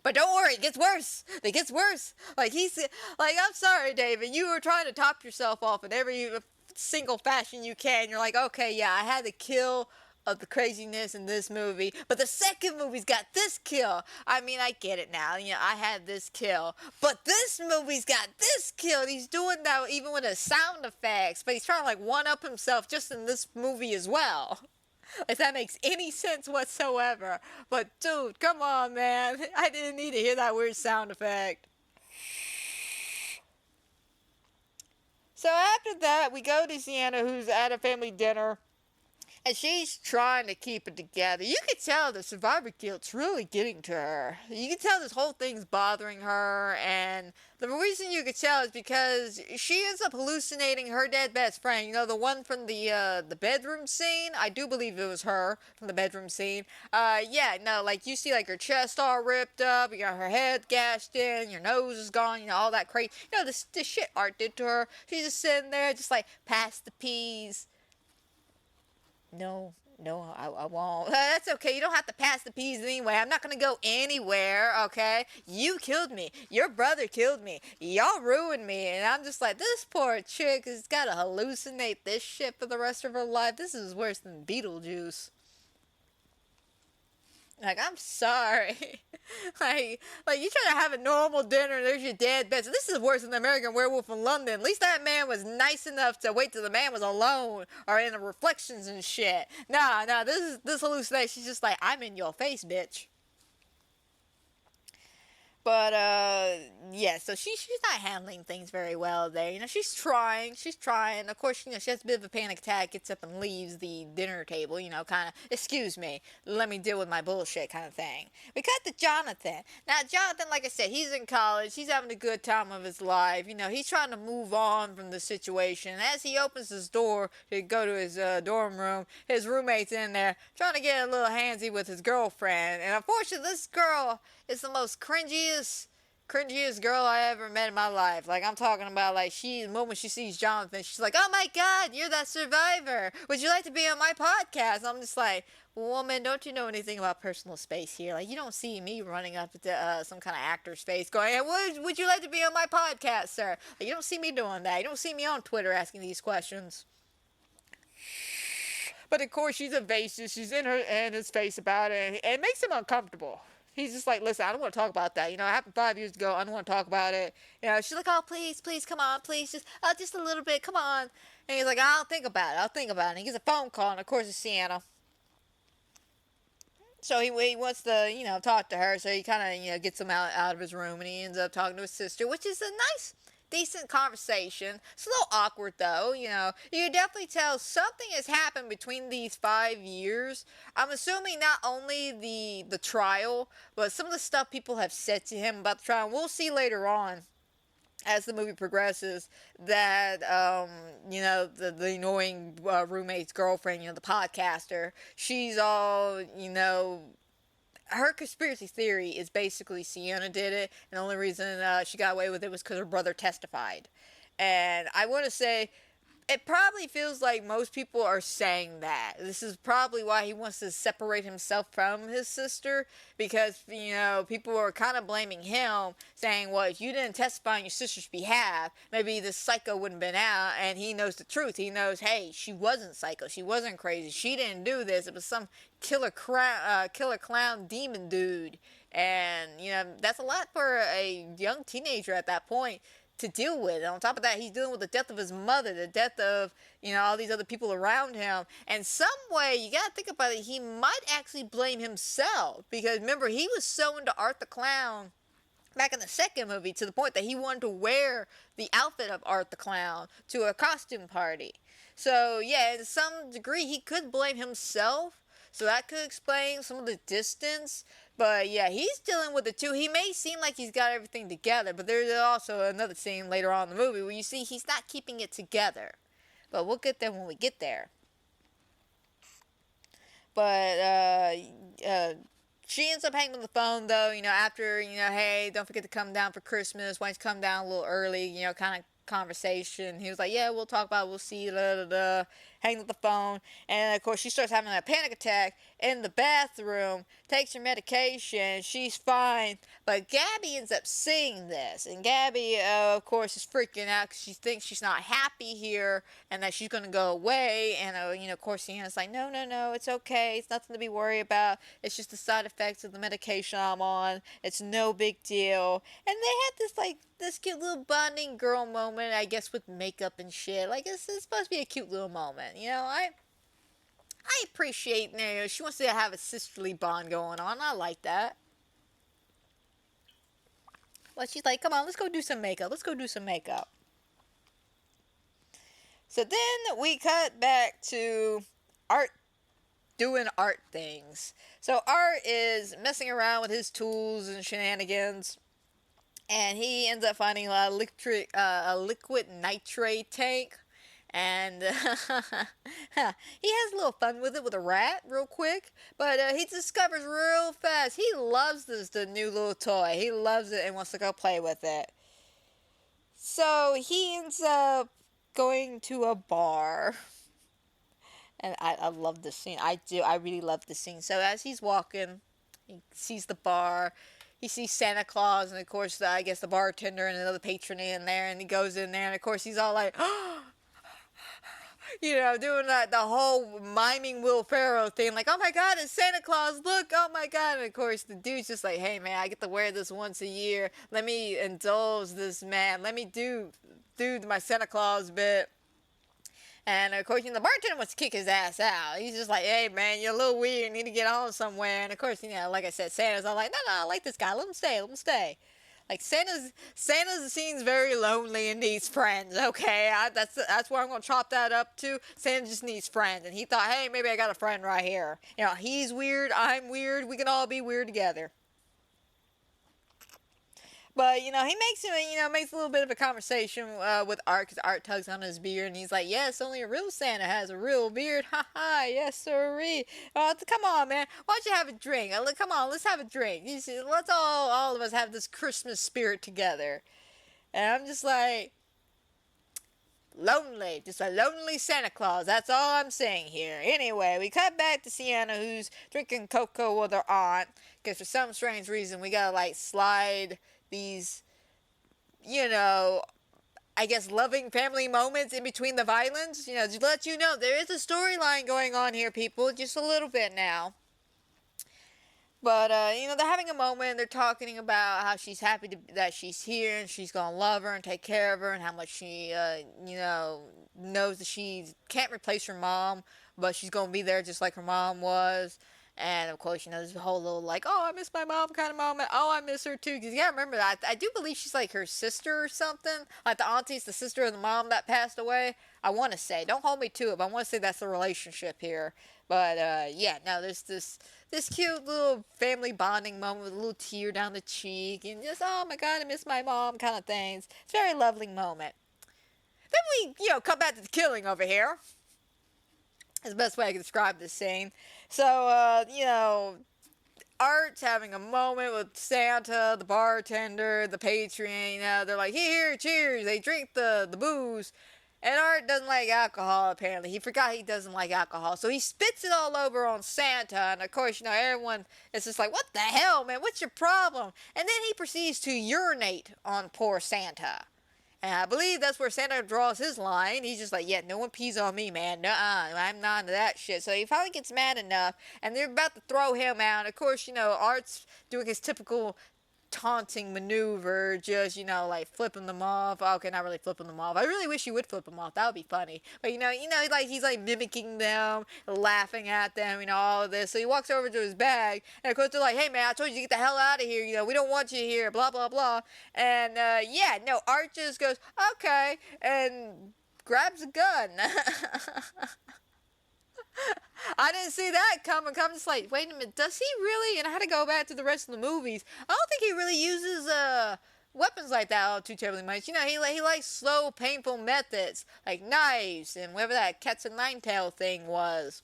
But don't worry, it gets worse. It gets worse. Like, I'm sorry, David, you were trying to top yourself off in every single fashion you can. You're like, okay, yeah, I had the kill of the craziness in this movie, but the second movie's got this kill. I mean, I get it now. You know, I had this kill, but this movie's got this kill. He's doing that even with his sound effects, but he's trying to, like, one-up himself just in this movie as well. If that makes any sense whatsoever. But, dude, come on, man. I didn't need to hear that weird sound effect. So after that, we go to Sienna, who's at a family dinner. And she's trying to keep it together. You can tell the survivor guilt's really getting to her. You can tell this whole thing's bothering her. And the reason you can tell is because she ends up hallucinating her dead best friend. You know, the one from the bedroom scene? I do believe it was her from the bedroom scene. Yeah, no, like, you see, like, her chest all ripped up. You got her head gashed in. Your nose is gone. You know, all that crazy. You know, this shit Art did to her. She's just sitting there, just like, pass the peas. No, I won't. That's okay. You don't have to pass the peas anyway. I'm not going to go anywhere, okay? You killed me. Your brother killed me. Y'all ruined me. And I'm just like, this poor chick has got to hallucinate this shit for the rest of her life. This is worse than Beetlejuice. Like, I'm sorry. like you try to have a normal dinner and there's your dead bed. So this is worse than the American Werewolf in London. At least that man was nice enough to wait till the man was alone or in the reflections and shit. Nah, this hallucination. She's just like, I'm in your face, bitch. But, yeah, so she's not handling things very well there. You know, she's trying. Of course, you know, she has a bit of a panic attack, gets up and leaves the dinner table, you know, kind of, excuse me, let me deal with my bullshit kind of thing. We cut to Jonathan. Now, Jonathan, like I said, he's in college. He's having a good time of his life. You know, he's trying to move on from the situation. As he opens his door to go to his dorm room, his roommate's in there trying to get a little handsy with his girlfriend. And unfortunately, this girl is the most cringiest girl I ever met in my life. Like, I'm talking about, like, the moment she sees Jonathan, she's like, oh my god, you're that survivor. Would you like to be on my podcast? I'm just like, woman, don't you know anything about personal space here? Like, you don't see me running up to some kind of actor's face going, hey, would you like to be on my podcast, sir? Like, you don't see me doing that. You don't see me on Twitter asking these questions. But, of course, she's evasive. She's in his face about it, and it makes him uncomfortable. He's just like, listen, I don't want to talk about that. You know, it happened 5 years ago. I don't want to talk about it. You know, she's like, oh, please, come on, please, just a little bit, come on. And he's like, I'll think about it. And he gets a phone call, and of course it's Sienna. So he wants to, you know, talk to her. So he kind of, you know, gets him out of his room, and he ends up talking to his sister, which is a nice, decent conversation. It's a little awkward though, you know. You can definitely tell something has happened between these 5 years. I'm assuming not only the trial, but some of the stuff people have said to him about the trial. And we'll see later on as the movie progresses that you know, the annoying roommate's girlfriend, you know, the podcaster, she's all, you know, her conspiracy theory is basically Sienna did it, and the only reason she got away with it was because her brother testified. And I want to say, it probably feels like most people are saying that. This is probably why he wants to separate himself from his sister, because, you know, people are kind of blaming him, saying, well, if you didn't testify on your sister's behalf, maybe this psycho wouldn't have been out, and he knows the truth. He knows, hey, she wasn't psycho, she wasn't crazy, she didn't do this, it was some killer clown demon dude. And, you know, that's a lot for a young teenager at that point to deal with. And on top of that, he's dealing with the death of his mother, the death of, you know, all these other people around him. And some way, you gotta think about it, he might actually blame himself. Because remember, he was so into Art the Clown back in the second movie to the point that he wanted to wear the outfit of Art the Clown to a costume party. So, yeah, in some degree, he could blame himself. So that could explain some of the distance. But yeah, he's dealing with it too. He may seem like he's got everything together, but there's also another scene later on in the movie where you see he's not keeping it together. But we'll get there when we get there. But she ends up hanging on the phone though, you know, after, you know, hey, don't forget to come down for Christmas. Why don't you come down a little early, you know, kind of conversation. He was like, yeah, we'll talk about it, we'll see, hang up the phone. And of course she starts having a panic attack in the bathroom, takes her medication, she's fine, but Gabby ends up seeing this, and Gabby of course is freaking out because she thinks she's not happy here and that she's going to go away. And you know, of course Sienna's like, no, it's okay, it's nothing to be worried about, it's just the side effects of the medication I'm on, it's no big deal. And they had this like this cute little bonding girl moment, I guess, with makeup and shit. Like, it's supposed to be a cute little moment, you know. I appreciate, you know, she wants to have a sisterly bond going on. I like that. But she's like, come on, let's go do some makeup. So then we cut back to Art doing art things. So Art is messing around with his tools and shenanigans, and he ends up finding a liquid nitrate tank. And he has a little fun with it with a rat real quick. But he discovers real fast he loves the new little toy. He loves it and wants to go play with it. So he ends up going to a bar. And I love this scene. I do. I really love this scene. So as he's walking, he sees the bar. He sees Santa Claus, and of course, I guess the bartender and another patron in there. And he goes in there, and of course, he's all like, oh, doing the whole miming Will Ferrell thing, like, oh my god, it's Santa Claus, look, oh my god, and of course the dude's just like, hey man, I get to wear this once a year, let me indulge this man, let me do my Santa Claus bit. And of course, the bartender wants to kick his ass out. He's just like, hey man, you're a little weird, you need to get home somewhere. And of course, like I said, Santa's all like, no, I like this guy, let him stay. Like, Santa's seems very lonely and needs friends, okay? That's where I'm going to chop that up to. Santa just needs friends. And he thought, hey, maybe I got a friend right here. He's weird, I'm weird, we can all be weird together. But, he makes a little bit of a conversation with Art, because Art tugs on his beard, and he's like, yes, only a real Santa has a real beard, haha, yes sirree. Come on, man, why don't you have a drink? Come on, let's have a drink. Let's all of us have this Christmas spirit together. And I'm just like, lonely, just a lonely Santa Claus, that's all I'm saying here. Anyway, we cut back to Sienna, who's drinking cocoa with her aunt, because for some strange reason, we gotta, slide these, I guess loving family moments in between the violence, to let you know there is a storyline going on here, people, just a little bit now. But, they're having a moment, they're talking about how she's happy that she's here, and she's gonna love her and take care of her, and how much she, knows that she can't replace her mom, but she's gonna be there just like her mom was. And of course, there's a whole little oh, I miss my mom kind of moment. Oh, I miss her too. Because you gotta remember that I do believe she's like her sister or something. Like the auntie's the sister of the mom that passed away. I want to say. Don't hold me to it, but I want to say that's the relationship here. But yeah, no, there's this cute little family bonding moment with a little tear down the cheek. And just, oh my god, I miss my mom kind of things. It's a very lovely moment. Then we, come back to the killing over here. That's the best way I can describe this scene. So, Art's having a moment with Santa, the bartender, the patron, they're like, here, cheers, they drink the booze. And Art doesn't like alcohol, apparently. He forgot he doesn't like alcohol. So he spits it all over on Santa. And of course, everyone is just like, what the hell, man? What's your problem? And then he proceeds to urinate on poor Santa. And I believe that's where Santa draws his line. He's just like, yeah, no one pees on me, man. Nuh-uh, I'm not into that shit. So he finally gets mad enough, and they're about to throw him out. Of course, Art's doing his typical taunting maneuver, just, flipping them off. Okay, not really flipping them off. I really wish he would flip them off. That would be funny. But, he's mimicking them, laughing at them, all of this. So he walks over to his bag, and of course they're like, hey man, I told you to get the hell out of here, we don't want you here, blah, blah, blah. And, yeah, no, Art just goes, okay, and grabs a gun. I didn't see that coming. I'm just like, wait a minute, does he really? And I had to go back to the rest of the movies. I don't think he really uses weapons like that all too terribly much. He likes slow, painful methods, like knives and whatever that cats and nine-tail thing was.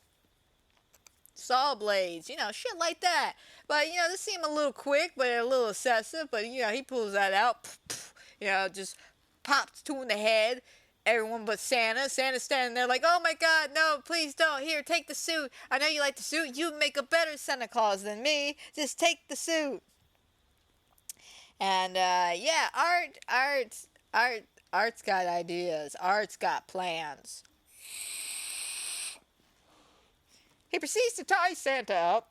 Saw blades, shit like that. But, this seemed a little quick, but a little excessive. But, he pulls that out, just pops two in the head. Everyone but Santa. Santa's standing there like, oh my god, no, please don't. Here, take the suit. I know you like the suit. You make a better Santa Claus than me. Just take the suit. And, yeah, Art's got ideas. Art's got plans. He proceeds to tie Santa up.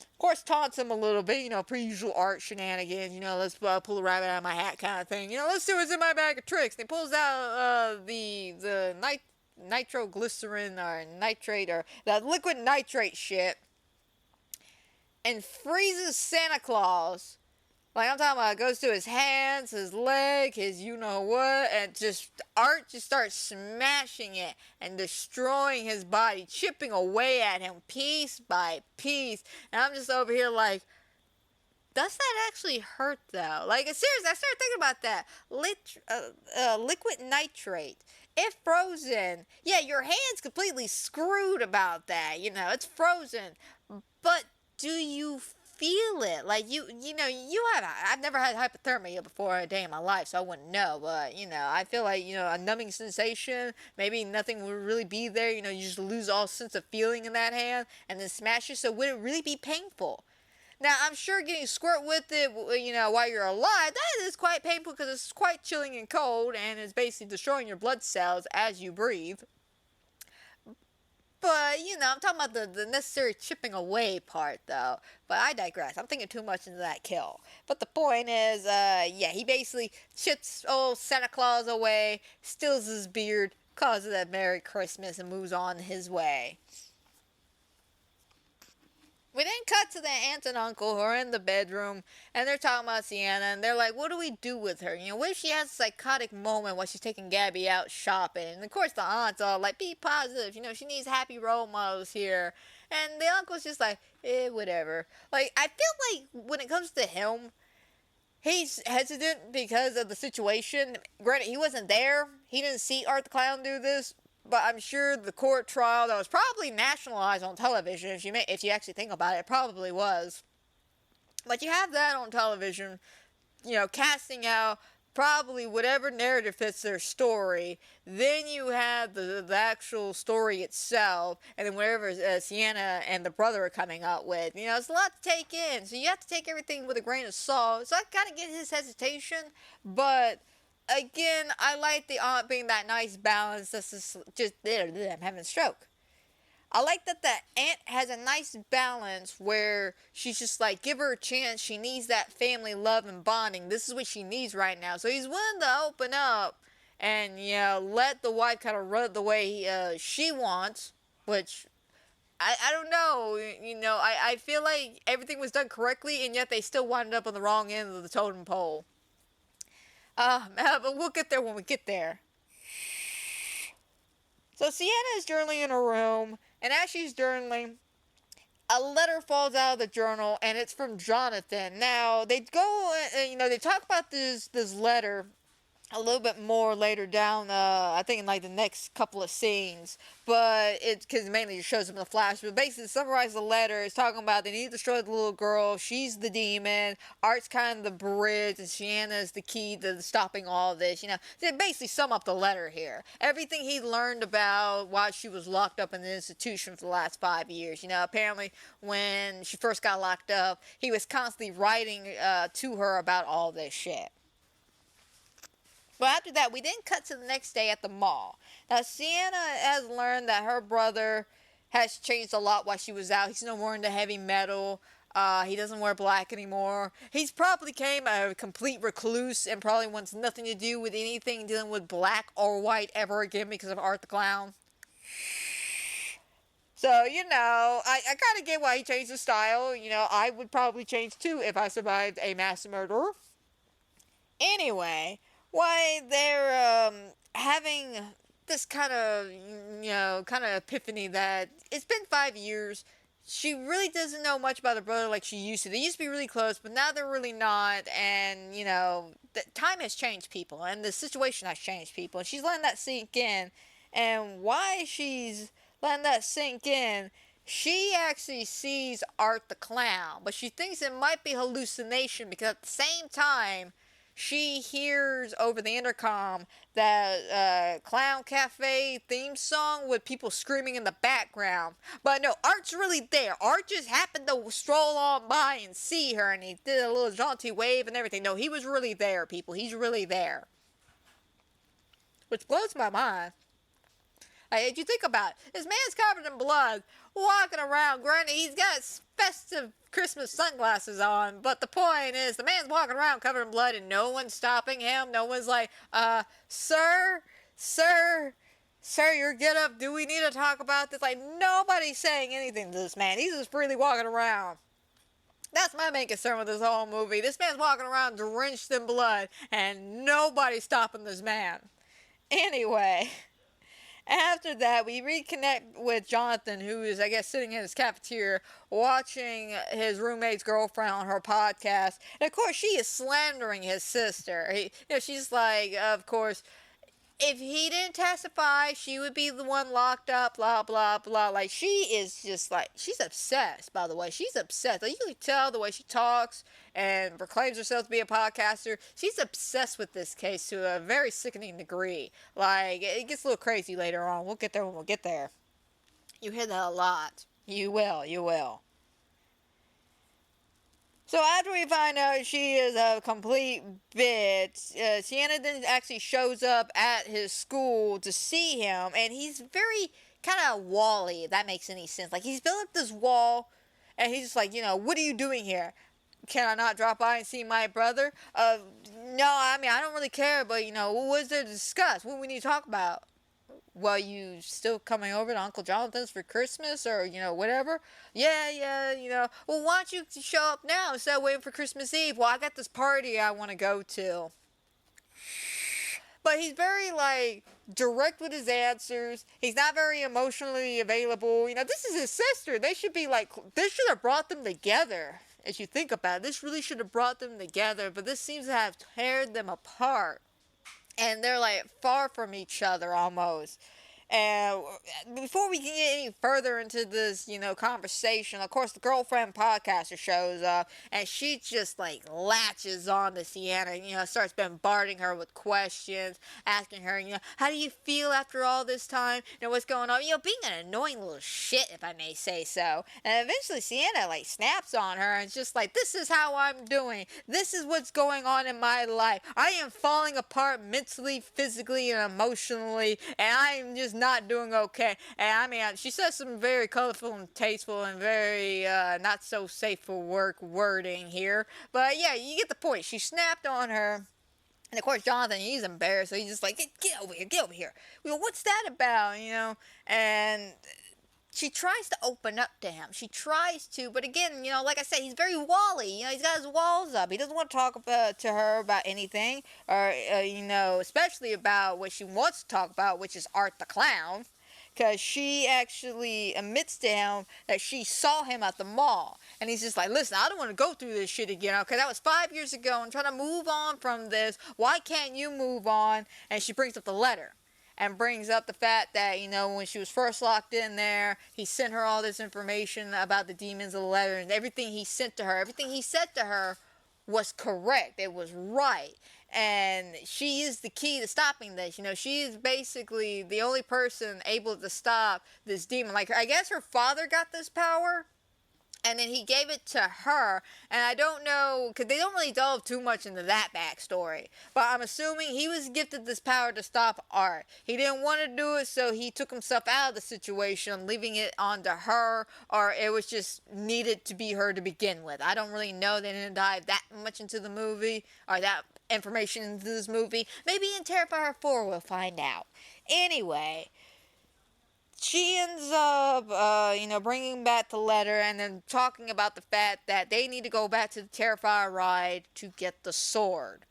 Of course, taunts him a little bit, per usual Art shenanigans, let's pull a rabbit out of my hat kind of thing. Let's see what's in my bag of tricks. And he pulls out the nitroglycerin or nitrate or that liquid nitrate shit and freezes Santa Claus. Like I'm talking about, it goes to his hands, his leg, his you-know-what, and Art just starts smashing it and destroying his body, chipping away at him piece by piece. And I'm just over here like, does that actually hurt though? Like, seriously, I started thinking about that. Liquid nitrate. If frozen, yeah, your hand's completely screwed about that, it's frozen. But do you feel it? Like, I've never had hypothermia before a day in my life, so I wouldn't know, but, I feel like, a numbing sensation, maybe nothing would really be there, you just lose all sense of feeling in that hand, and then smash it, so would it really be painful? Now, I'm sure getting squirt with it, while you're alive, that is quite painful because it's quite chilling and cold, and it's basically destroying your blood cells as you breathe. But, I'm talking about the necessary chipping away part, though. But I digress. I'm thinking too much into that kill. But the point is, he basically chips old Santa Claus away, steals his beard, calls it a Merry Christmas, and moves on his way. We then cut to the aunt and uncle who are in the bedroom, and they're talking about Sienna, and they're like, what do we do with her? What if she has a psychotic moment while she's taking Gabby out shopping? And of course the aunt's all like, be positive, she needs happy role models here. And the uncle's just like, whatever. Like, I feel like when it comes to him, he's hesitant because of the situation. Granted, he wasn't there. He didn't see Art the Clown do this. But I'm sure the court trial that was probably nationalized on television, if you actually think about it, it probably was. But you have that on television, casting out probably whatever narrative fits their story. Then you have the actual story itself, and then whatever Sienna and the brother are coming up with. It's a lot to take in, so you have to take everything with a grain of salt. So I kind of get his hesitation, but again, I like the aunt being that nice balance. That's just I'm having a stroke. I like that the aunt has a nice balance where she's just like, give her a chance. She needs that family love and bonding. This is what she needs right now. So he's willing to open up and, let the wife kind of run it the way she wants, which I don't know. I feel like everything was done correctly, and yet they still wound up on the wrong end of the totem pole. But we'll get there when we get there. So Sienna is journaling in her room, and as she's journaling, a letter falls out of the journal, and it's from Jonathan. Now, they go, they talk about this letter a little bit more later down, I think in like the next couple of scenes, but it's because mainly it shows them in the flash. But basically, to summarize the letter, it's talking about they need to destroy the little girl. She's the demon. Art's kind of the bridge, and Sienna is the key to stopping all of this. They basically sum up the letter here. Everything he learned about while she was locked up in the institution for the last 5 years. Apparently when she first got locked up, he was constantly writing to her about all this shit. But after that, we then cut to the next day at the mall. Now, Sienna has learned that her brother has changed a lot while she was out. He's no more into heavy metal. He doesn't wear black anymore. He's probably became a complete recluse and probably wants nothing to do with anything dealing with black or white ever again because of Art the Clown. So, I kind of get why he changed his style. I would probably change too if I survived a mass murder. Anyway, why they're having this kind of epiphany that it's been 5 years. She really doesn't know much about her brother like she used to. They used to be really close, but now they're really not. And, the time has changed people, and the situation has changed people. And she's letting that sink in. And why she's letting that sink in, she actually sees Art the Clown, but she thinks it might be hallucination because at the same time, she hears over the intercom that Clown Cafe theme song with people screaming in the background. But no, Art's really there. Art just happened to stroll on by and see her, and he did a little jaunty wave and everything. No, he was really there, people. He's really there. Which blows my mind. If you think about it, this man's covered in blood, walking around. Granted, he's got festive Christmas sunglasses on, but the point is, the man's walking around covered in blood and no one's stopping him. No one's like, sir, your get up, do we need to talk about this? Like, nobody's saying anything to this man. He's just freely walking around. That's my main concern with this whole movie. This man's walking around drenched in blood and nobody's stopping this man. Anyway, after that, we reconnect with Jonathan, who is, I guess, sitting in his cafeteria watching his roommate's girlfriend on her podcast. And, of course, she is slandering his sister. She's like, of course, if he didn't testify, she would be the one locked up, blah, blah, blah. Like, she is just like, she's obsessed, by the way. She's obsessed. Like, you can tell the way she talks and proclaims herself to be a podcaster. She's obsessed with this case to a very sickening degree. Like, it gets a little crazy later on. We'll get there when we'll get there. You hear that a lot. You will. So after we find out she is a complete bitch, Sienna then actually shows up at his school to see him, and he's very kind of wally, if that makes any sense. Like, he's built up this wall, and he's just like, what are you doing here? Can I not drop by and see my brother? No, I mean, I don't really care, but, what is there to discuss? What do we need to talk about? Well, you still coming over to Uncle Jonathan's for Christmas or, whatever? Yeah. Well, why don't you show up now instead of waiting for Christmas Eve? Well, I got this party I want to go to. But he's very, direct with his answers. He's not very emotionally available. This is his sister. They should be, this should have brought them together. As you think about it, this really should have brought them together. But this seems to have teared them apart. And they're far from each other almost. And before we can get any further into this, conversation, of course, the girlfriend podcaster shows up, and she just latches on to Sienna, starts bombarding her with questions, asking her, how do you feel after all this time? What's going on? Being an annoying little shit, if I may say so. And eventually Sienna snaps on her and it's just this is how I'm doing. This is what's going on in my life. I am falling apart mentally, physically, and emotionally, and I am just not doing okay. And I mean, she says some very colorful and tasteful and very not so safe for work wording here. But yeah, you get the point. She snapped on her. And of course, Jonathan, he's embarrassed. So he's just get over here. What's that about, And she tries to open up to him. She tries to, but again, like I said, he's very wally. He's got his walls up. He doesn't want to talk to her about anything, or especially about what she wants to talk about, which is Art the Clown, because she actually admits to him that she saw him at the mall, and he's just listen, I don't want to go through this shit again. Okay, that was 5 years ago. I'm trying to move on from this. Why can't you move on? And she brings up the letter. And brings up the fact that, when she was first locked in there, he sent her all this information about the demons of the letter, and everything he sent to her, everything he said to her was correct. It was right. And she is the key to stopping this. She is basically the only person able to stop this demon. I guess her father got this power, and then he gave it to her, and I don't know, because they don't really delve too much into that backstory, but I'm assuming he was gifted this power to stop Art. He didn't want to do it, so he took himself out of the situation, leaving it onto her, or it was just needed to be her to begin with. I don't really know. They didn't dive that much into the movie, or that information into this movie. Maybe in Terrifier 4 we'll find out. Anyway, she ends up, bringing back the letter and then talking about the fact that they need to go back to the Terrifier ride to get the sword.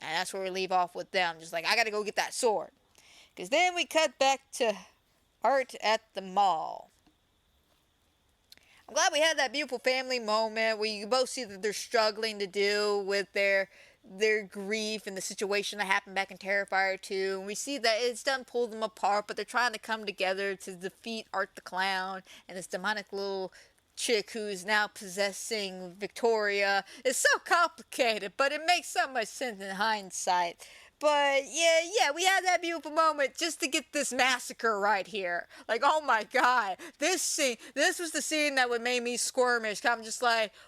And that's where we leave off with them. Just I gotta go get that sword. Because then we cut back to Art at the mall. I'm glad we had that beautiful family moment where you both see that they're struggling to deal with their grief and the situation that happened back in Terrifier 2. And we see that it's done pull them apart, but they're trying to come together to defeat Art the Clown and this demonic little chick who's now possessing Victoria. It's so complicated, but it makes so much sense in hindsight. But yeah, we had that beautiful moment just to get this massacre right here. Oh my god, this was the scene that would make me squirmish. I'm just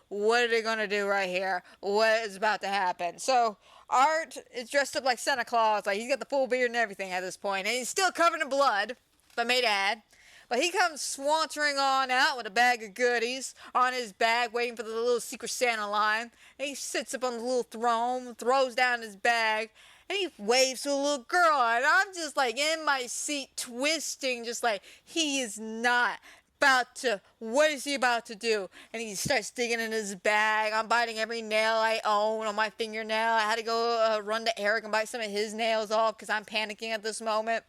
what are they gonna do right here? What is about to happen? So Art is dressed up like Santa Claus. He's got the full beard and everything at this point, and he's still covered in blood, but may add. But he comes swantering on out with a bag of goodies on his back, waiting for the little Secret Santa line. And he sits up on the little throne, throws down his bag, and he waves to a little girl, and I'm just in my seat twisting, just he is not about to, what is he about to do? And he starts digging in his bag. I'm biting every nail I own on my fingernail. I had to go run to Eric and bite some of his nails off because I'm panicking at this moment.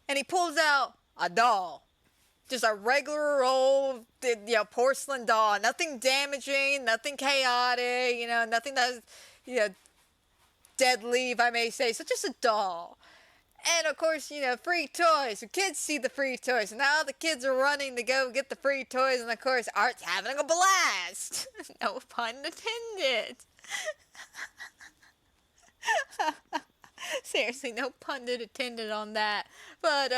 And he pulls out a doll. Just a regular old, porcelain doll. Nothing damaging, nothing chaotic, nothing that's, deadly, if I may say. So just a doll. And of course, free toys. So kids see the free toys. And now the kids are running to go get the free toys. And of course, Art's having a blast. No pun intended. Seriously, no pun intended on that. But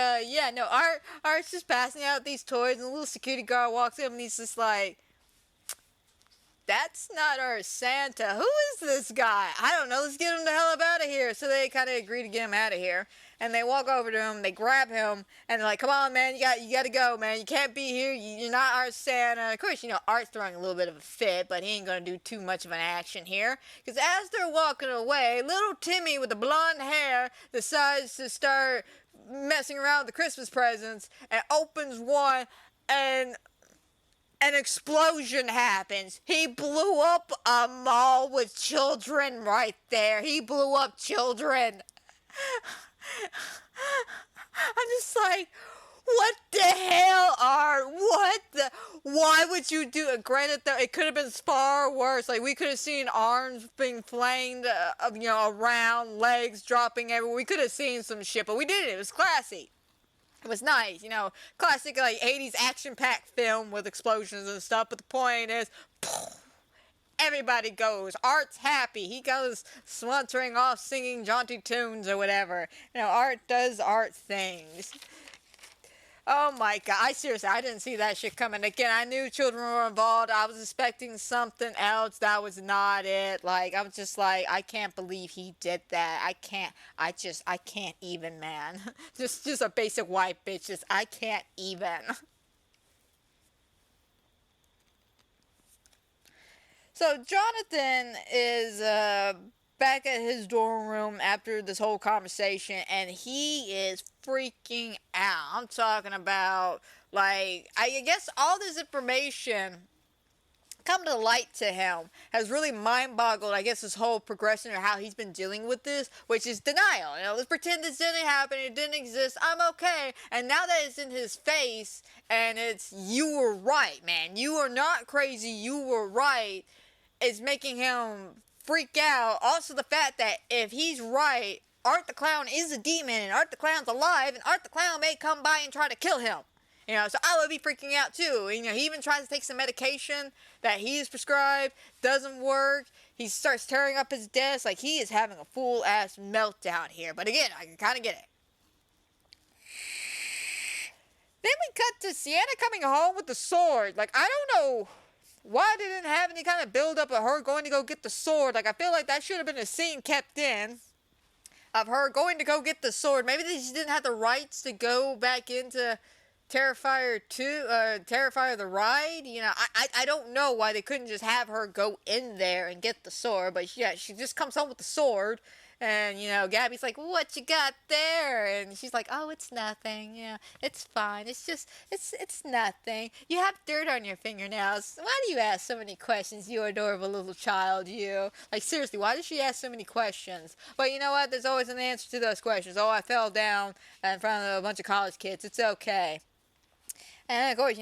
Art's just passing out these toys. And the little security guard walks up and he's just that's not our Santa. Who is this guy? I don't know. Let's get him the hell up out of here. So they kind of agree to get him out of here. And they walk over to him, they grab him, and they're like, come on, man, you got to go, man. You can't be here. You're not our Santa. Of course, Art's throwing a little bit of a fit, but he ain't going to do too much of an action here. Because as they're walking away, little Timmy with the blonde hair decides to start messing around with the Christmas presents and opens one, and an explosion happens. He blew up a mall with children right there. He blew up children. I'm just like, what the hell, Art? Why would you do it? Granted, though, it could have been far worse. Like, we could have seen arms being flamed, around, legs dropping everywhere. We could have seen some shit, but we didn't. It was classy. It was nice, classic, 80s action-packed film with explosions and stuff, but the point is, everybody goes. Art's happy. He goes sweltering off singing jaunty tunes or whatever. Art does Art things. Oh my god, I didn't see that shit coming. Again, I knew children were involved. I was expecting something else. That was not it. I was just like, I can't believe he did that. I can't even, man. just a basic white bitch. I can't even. So Jonathan is back at his dorm room after this whole conversation, and he is freaking out. I'm talking about, I guess all this information come to light to him has really mind-boggled, I guess, this whole progression of how he's been dealing with this, which is denial. Let's pretend this didn't happen, it didn't exist, I'm okay. And now that it's in his face, and it's, you were right, man. You are not crazy, you were right. It's making him freak out. Also, the fact that if he's right, Art the Clown is a demon, and Art the Clown's alive, and Art the Clown may come by and try to kill him. So I would be freaking out too. He even tries to take some medication that he is prescribed, doesn't work. He starts tearing up his desk, he is having a full-ass meltdown here. But again, I can kind of get it. Then we cut to Sienna coming home with the sword. I don't know why they didn't have any kind of build-up of her going to go get the sword. I feel like that should have been a scene kept in of her going to go get the sword. Maybe they just didn't have the rights to go back into Terrifier 2, Terrifier the Ride. I don't know why they couldn't just have her go in there and get the sword. But yeah, she just comes home with the sword. And, Gabby's like, what you got there? And she's like, oh, it's nothing. Yeah, it's fine. It's just, it's nothing. You have dirt on your fingernails. Why do you ask so many questions, you adorable little child, you? Seriously, why does she ask so many questions? But you know what? There's always an answer to those questions. Oh, I fell down in front of a bunch of college kids. It's okay. And of course,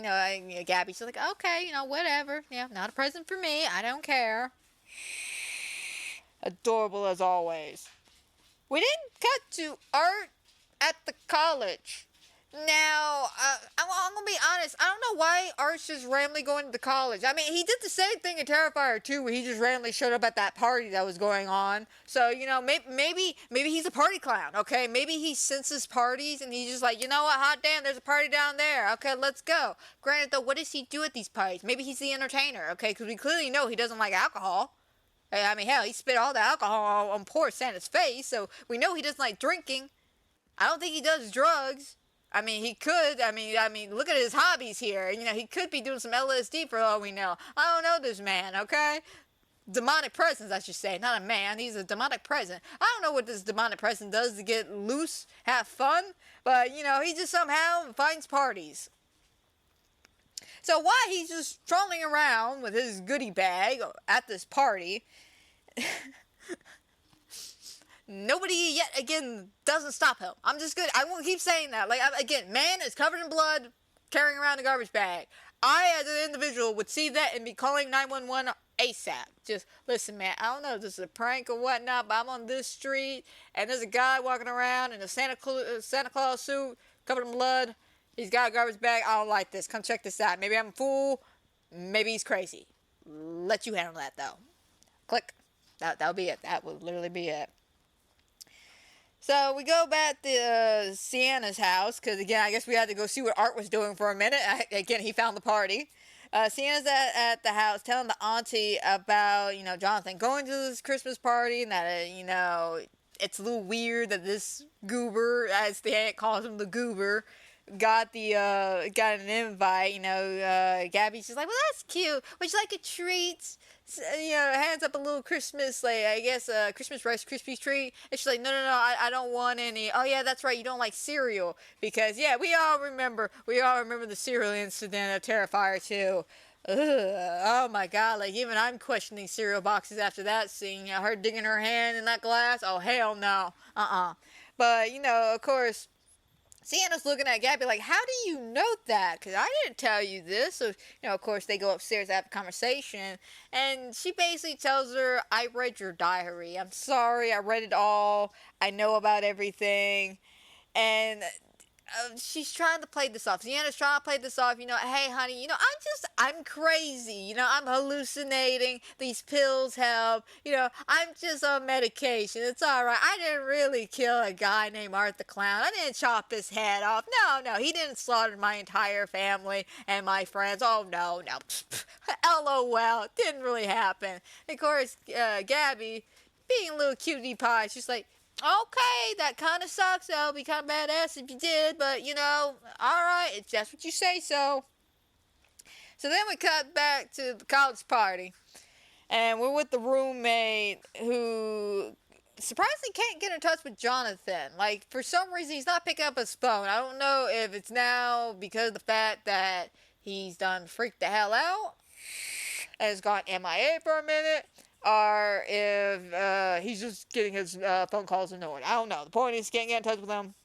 Gabby's like, okay, whatever. Yeah, not a present for me. I don't care. Adorable as always. We didn't cut to Art at the college. Now, I'm gonna be honest, I don't know why Art's just randomly going to the college. I mean, he did the same thing in Terrifier 2, where he just randomly showed up at that party that was going on. So, maybe he's a party clown, okay? Maybe he senses parties, and he's just like, you know what, hot damn, there's a party down there. Okay, let's go. Granted, though, what does he do at these parties? Maybe he's the entertainer, okay? Because we clearly know he doesn't like alcohol. I mean, hell, he spit all the alcohol on poor Santa's face, so we know he doesn't like drinking. I don't think he does drugs. I mean, he could. I mean, look at his hobbies here. He could be doing some LSD for all we know. I don't know this man, okay? Demonic presence, I should say. Not a man. He's a demonic presence. I don't know what this demonic presence does to get loose, have fun, but, he just somehow finds parties. So while he's just strolling around with his goodie bag at this party, nobody yet again doesn't stop him. I'm gonna keep saying that. Again, man is covered in blood, carrying around a garbage bag. I, as an individual, would see that and be calling 911 ASAP. Just, listen, man, I don't know if this is a prank or whatnot, but I'm on this street, and there's a guy walking around in a Santa Claus suit, covered in blood. He's got a garbage bag. I don't like this. Come check this out. Maybe I'm a fool. Maybe he's crazy. Let you handle that, though. Click. That'll be it. That would literally be it. So we go back to Sienna's house, because again, I guess we had to go see what Art was doing for a minute. Again, he found the party. Sienna's at the house telling the auntie about, Jonathan going to this Christmas party and that, it's a little weird that this goober, as the aunt calls him, the goober, got got an invite. Gabby's just like, well, that's cute. Would you like a treat? Hands up a little Christmas, like, I guess, Christmas Rice Krispies treat. And she's like, no, I don't want any. Oh, yeah, that's right, you don't like cereal. Because, yeah, we all remember the cereal incident of Terrifier 2. Ugh, oh my god, like, even I'm questioning cereal boxes after that scene. Her digging her hand in that glass. Oh, hell no. But, of course, Sienna's looking at Gabby like, how do you know that? Because I didn't tell you this. So, of course, they go upstairs to have a conversation. And she basically tells her, I read your diary. I'm sorry, I read it all. I know about everything. And she's trying to play this off. Sienna's trying to play this off. Hey, honey, I'm crazy. I'm hallucinating. These pills help. I'm just on medication. It's all right. I didn't really kill a guy named Art the Clown. I didn't chop his head off. No, he didn't slaughter my entire family and my friends. Oh, no. LOL. It didn't really happen. And of course, Gabby, being a little cutie pie, she's like, okay, that kind of sucks. That would be kind of badass if you did, but, alright, it's just what you say so. So then we cut back to the college party, and we're with the roommate who surprisingly can't get in touch with Jonathan. Like, for some reason, he's not picking up his phone. I don't know if it's now because of the fact that he's done freaked the hell out and has gone MIA for a minute, or if he's just getting his phone calls annoyed. I don't know. The point is, can't get in touch with him.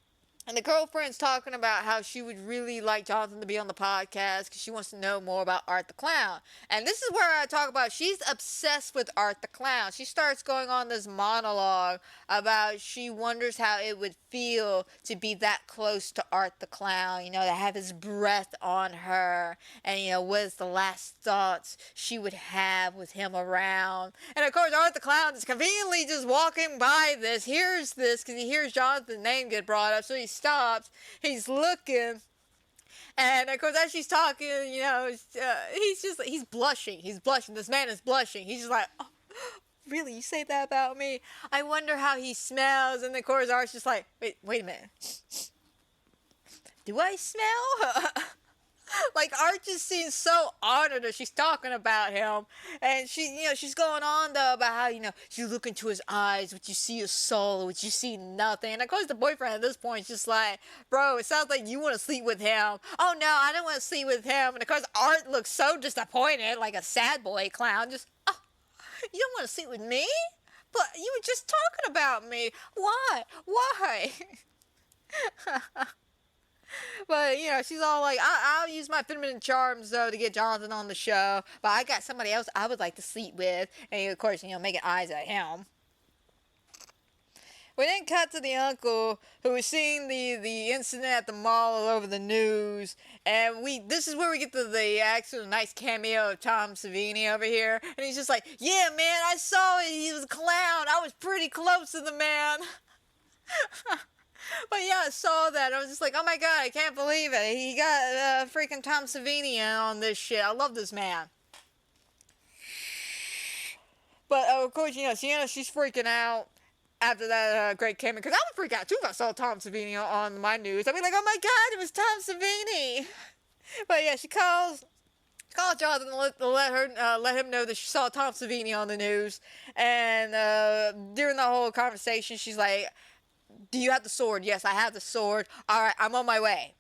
And the girlfriend's talking about how she would really like Jonathan to be on the podcast because she wants to know more about Art the Clown. And this is where I talk about she's obsessed with Art the Clown. She starts going on this monologue about she wonders how it would feel to be that close to Art the Clown, to have his breath on her, and, what is the last thoughts she would have with him around. And, of course, Art the Clown is conveniently just walking by this, hears this, because he hears Jonathan's name get brought up, so he stops, he's looking, and of course as she's talking, he's blushing, this man is blushing, he's just like, oh, really, you say that about me? I wonder how he smells. And of course Art's just like, wait a minute, do I smell? Like, Art just seems so honored that she's talking about him. And she's going on, though, about how, you look into his eyes, would you see a soul, would you see nothing? And, of course, the boyfriend at this point is just like, bro, it sounds like you want to sleep with him. Oh, no, I don't want to sleep with him. And, of course, Art looks so disappointed, like a sad boy clown. Just, oh, you don't want to sleep with me? But you were just talking about me. Why? But, she's all like, I'll use my feminine charms, though, to get Jonathan on the show. But I got somebody else I would like to sleep with. And, of course, making eyes at him. We then cut to the uncle who was seeing the incident at the mall all over the news. And this is where we get to the actual nice cameo of Tom Savini over here. And he's just like, yeah, man, I saw it. He was a clown. I was pretty close to the man. But yeah, I saw that. I was just like, oh my god, I can't believe it. He got freaking Tom Savini on this shit. I love this man. But of course, Sienna, she's freaking out after that great came in. Because I would freak out too if I saw Tom Savini on my news. I'd be like, oh my god, it was Tom Savini. But yeah, she calls Jonathan to let him know that she saw Tom Savini on the news. And during the whole conversation, she's like, do you have the sword? Yes, I have the sword. All right, I'm on my way.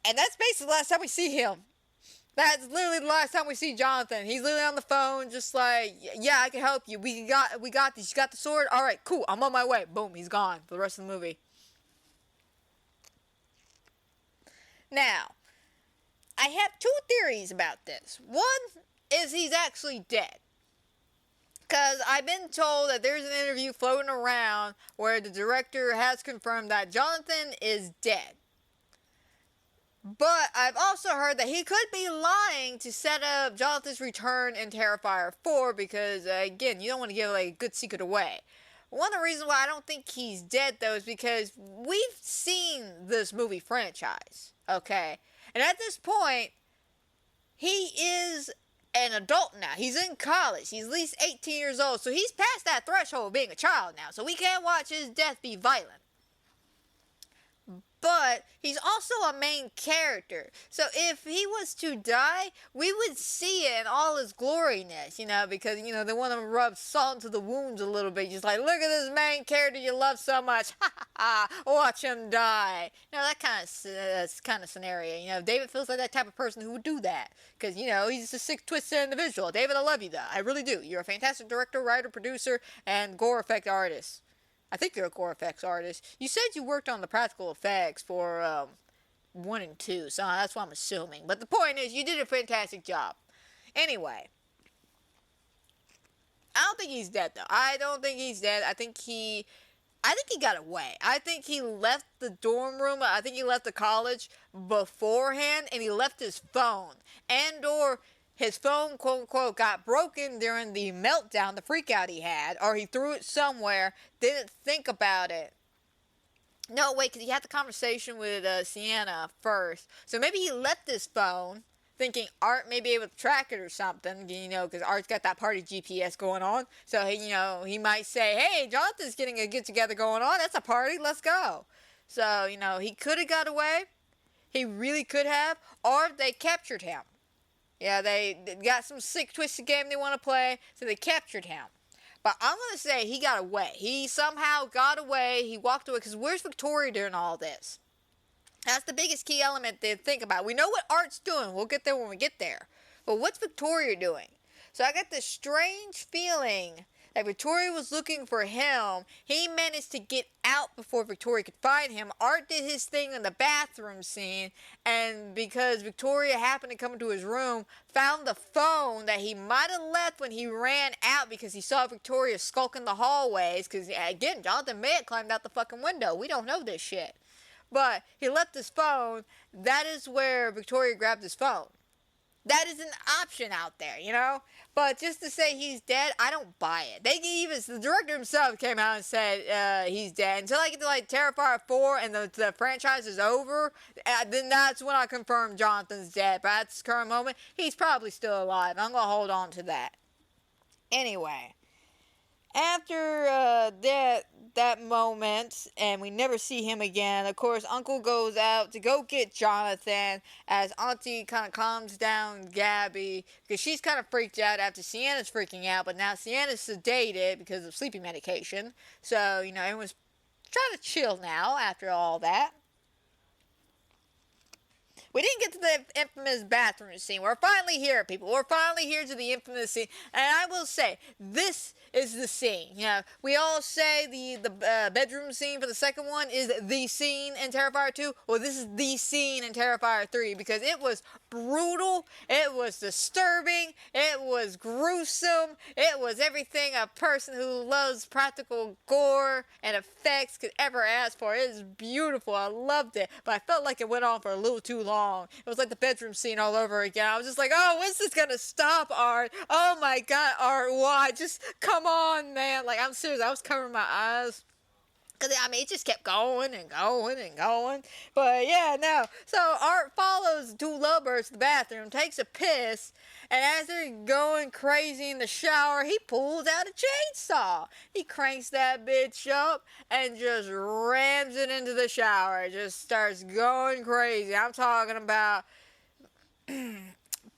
And that's basically the last time we see him. That's literally the last time we see Jonathan. He's literally on the phone just like, yeah, I can help you. We got this. You got the sword? All right, cool. I'm on my way. Boom, he's gone for the rest of the movie. Now, I have two theories about this. One is he's actually dead. Because I've been told that there's an interview floating around where the director has confirmed that Jonathan is dead. But I've also heard that he could be lying to set up Jonathan's return in Terrifier 4 because, again, you don't want to give a good secret away. One of the reasons why I don't think he's dead, though, is because we've seen this movie franchise, okay? And at this point, he is an adult now. He's in college. He's at least 18 years old. So he's past that threshold of being a child now. So we can't watch his death be violent. But he's also a main character. So if he was to die, we would see it in all his gloriness, because, they want to rub salt into the wounds a little bit. Just like, look at this main character you love so much. Ha ha ha. Watch him die. That kind of scenario. David feels like that type of person who would do that. Because, he's a sick, twisted individual. David, I love you, though. I really do. You're a fantastic director, writer, producer, and gore effect artist. I think you're a gore effects artist. You said you worked on the practical effects for 1 and 2, so that's what I'm assuming. But the point is, you did a fantastic job. Anyway, I don't think he's dead, though. I don't think he's dead. I think he got away. I think he left the dorm room. I think he left the college beforehand, and he left his phone. And/or his phone, quote unquote, got broken during the meltdown, the freak out he had, or he threw it somewhere, didn't think about it. No, wait, because he had the conversation with Sienna first. So maybe he left his phone, thinking Art may be able to track it or something, because Art's got that party GPS going on. So, he might say, hey, Jonathan's getting a get-together going on. That's a party. Let's go. So, he could have got away. He really could have. Or they captured him. Yeah, they got some sick, twisted game they want to play, so they captured him. But I'm going to say he got away. He somehow got away. He walked away. Because where's Victoria during all this? That's the biggest key element to think about. We know what Art's doing. We'll get there when we get there. But what's Victoria doing? So I got this strange feeling that Victoria was looking for him. He managed to get out before Victoria could find him. Art did his thing in the bathroom scene, and because Victoria happened to come into his room, found the phone that he might have left when he ran out because he saw Victoria skulking the hallways, because, again, Jonathan may have climbed out the fucking window. We don't know this shit. But he left his phone. That is where Victoria grabbed his phone. That is an option out there, But just to say he's dead, I don't buy it. The director himself came out and said he's dead. Until I get to Terrifier 4 and the franchise is over, then that's when I confirm Jonathan's dead. But at this current moment, he's probably still alive. I'm going to hold on to that. Anyway, after that moment, and we never see him again, of course, Uncle goes out to go get Jonathan, as Auntie kind of calms down Gabby, because she's kind of freaked out after Sienna's freaking out, but now Sienna's sedated because of sleeping medication, so, everyone's trying to chill now after all that. We didn't get to the infamous bathroom scene. We're finally here, people. We're finally here to the infamous scene. And I will say, this is the scene. We all say the bedroom scene for the second one is the scene in Terrifier 2. Well, this is the scene in Terrifier 3 because it was brutal. It was disturbing. It was gruesome. It was everything a person who loves practical gore and effects could ever ask for. It is beautiful. I loved it. But I felt like it went on for a little too long. It was like the bedroom scene all over again. I was just like, oh, when's this gonna stop, Art? Oh my god, Art, why? Just come on, man. I'm serious. I was covering my eyes. Because, it just kept going and going and going. But, yeah, no. So, Art follows two lovebirds to the bathroom, takes a piss, and as they're going crazy in the shower, he pulls out a chainsaw. He cranks that bitch up and just rams it into the shower. It just starts going crazy. I'm talking about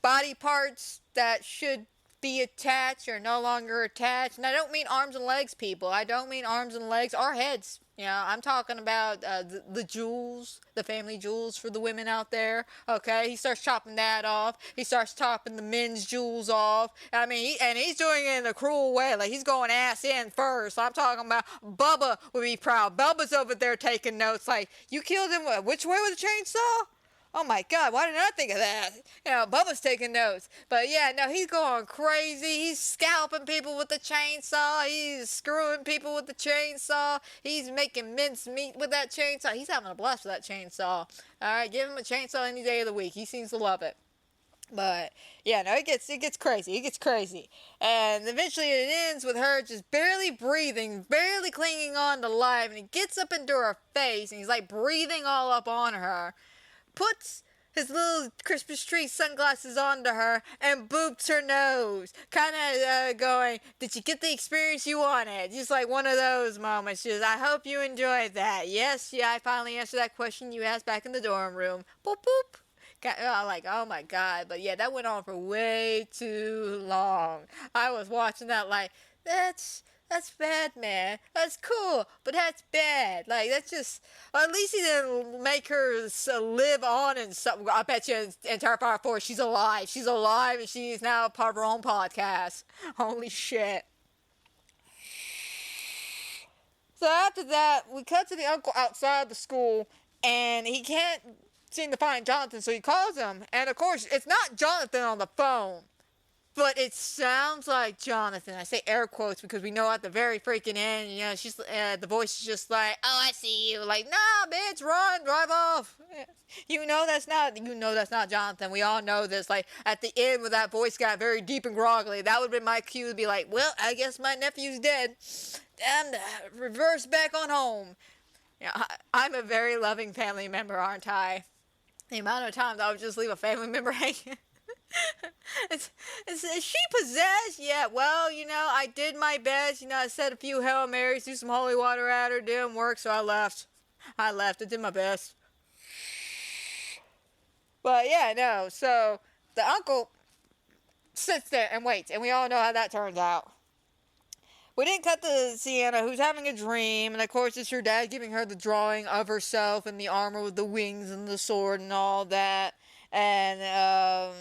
body parts that should be attached or no longer attached. And I don't mean arms and legs, people. I don't mean arms and legs or heads. I'm talking about the jewels, the family jewels for the women out there. Okay, he starts chopping that off. He starts chopping the men's jewels off. I mean, he's doing it in a cruel way. He's going ass in first. I'm talking about Bubba would be proud. Bubba's over there taking notes. You killed him. Which way with a chainsaw? Oh my god, why didn't I think of that? Bubba's taking notes. But yeah, no, he's going crazy. He's scalping people with the chainsaw. He's screwing people with the chainsaw. He's making mincemeat with that chainsaw. He's having a blast with that chainsaw. Alright, give him a chainsaw any day of the week. He seems to love it. But yeah, no, it gets crazy. It gets crazy. And eventually it ends with her just barely breathing, barely clinging on to life. And he gets up into her face and he's breathing all up on her. Puts his little Christmas tree sunglasses onto her and boops her nose. Kind of going, did you get the experience you wanted? Just like one of those moments. Just, I hope you enjoyed that. Yes, yeah, I finally answered that question you asked back in the dorm room. Boop, boop. Like, oh my god. But yeah, that went on for way too long. I was watching that like, that's bad, man. That's cool, but that's bad. Like, that's just... Well, at least he didn't make her live on and something. I bet you in Terrifier 4, she's alive. She's alive, and she's now part of her own podcast. Holy shit. So after that, we cut to the uncle outside the school, and he can't seem to find Jonathan, so he calls him. And, of course, it's not Jonathan on the phone. But it sounds like Jonathan. I say air quotes because we know at the very freaking end, you know, she's the voice is just like, "Oh, I see you." Like, "Nah, bitch, run, drive off." You know that's not Jonathan. We all know this. Like at the end, when that voice got very deep and groggly, that would have been my cue to be like, "Well, I guess my nephew's dead. And reverse back on home." You know, I'm a very loving family member, aren't I? The amount of times I would just leave a family member hanging. Is she possessed? Yeah, well, you know, I did my best. You know, I said a few Hail Marys, threw some holy water at her, didn't work, so I left. I did my best. But yeah, no, so the uncle sits there and waits, and we all know how that turns out. We didn't cut to Sienna, who's having a dream, and of course it's her dad giving her the drawing of herself in the armor with the wings and the sword and all that. And,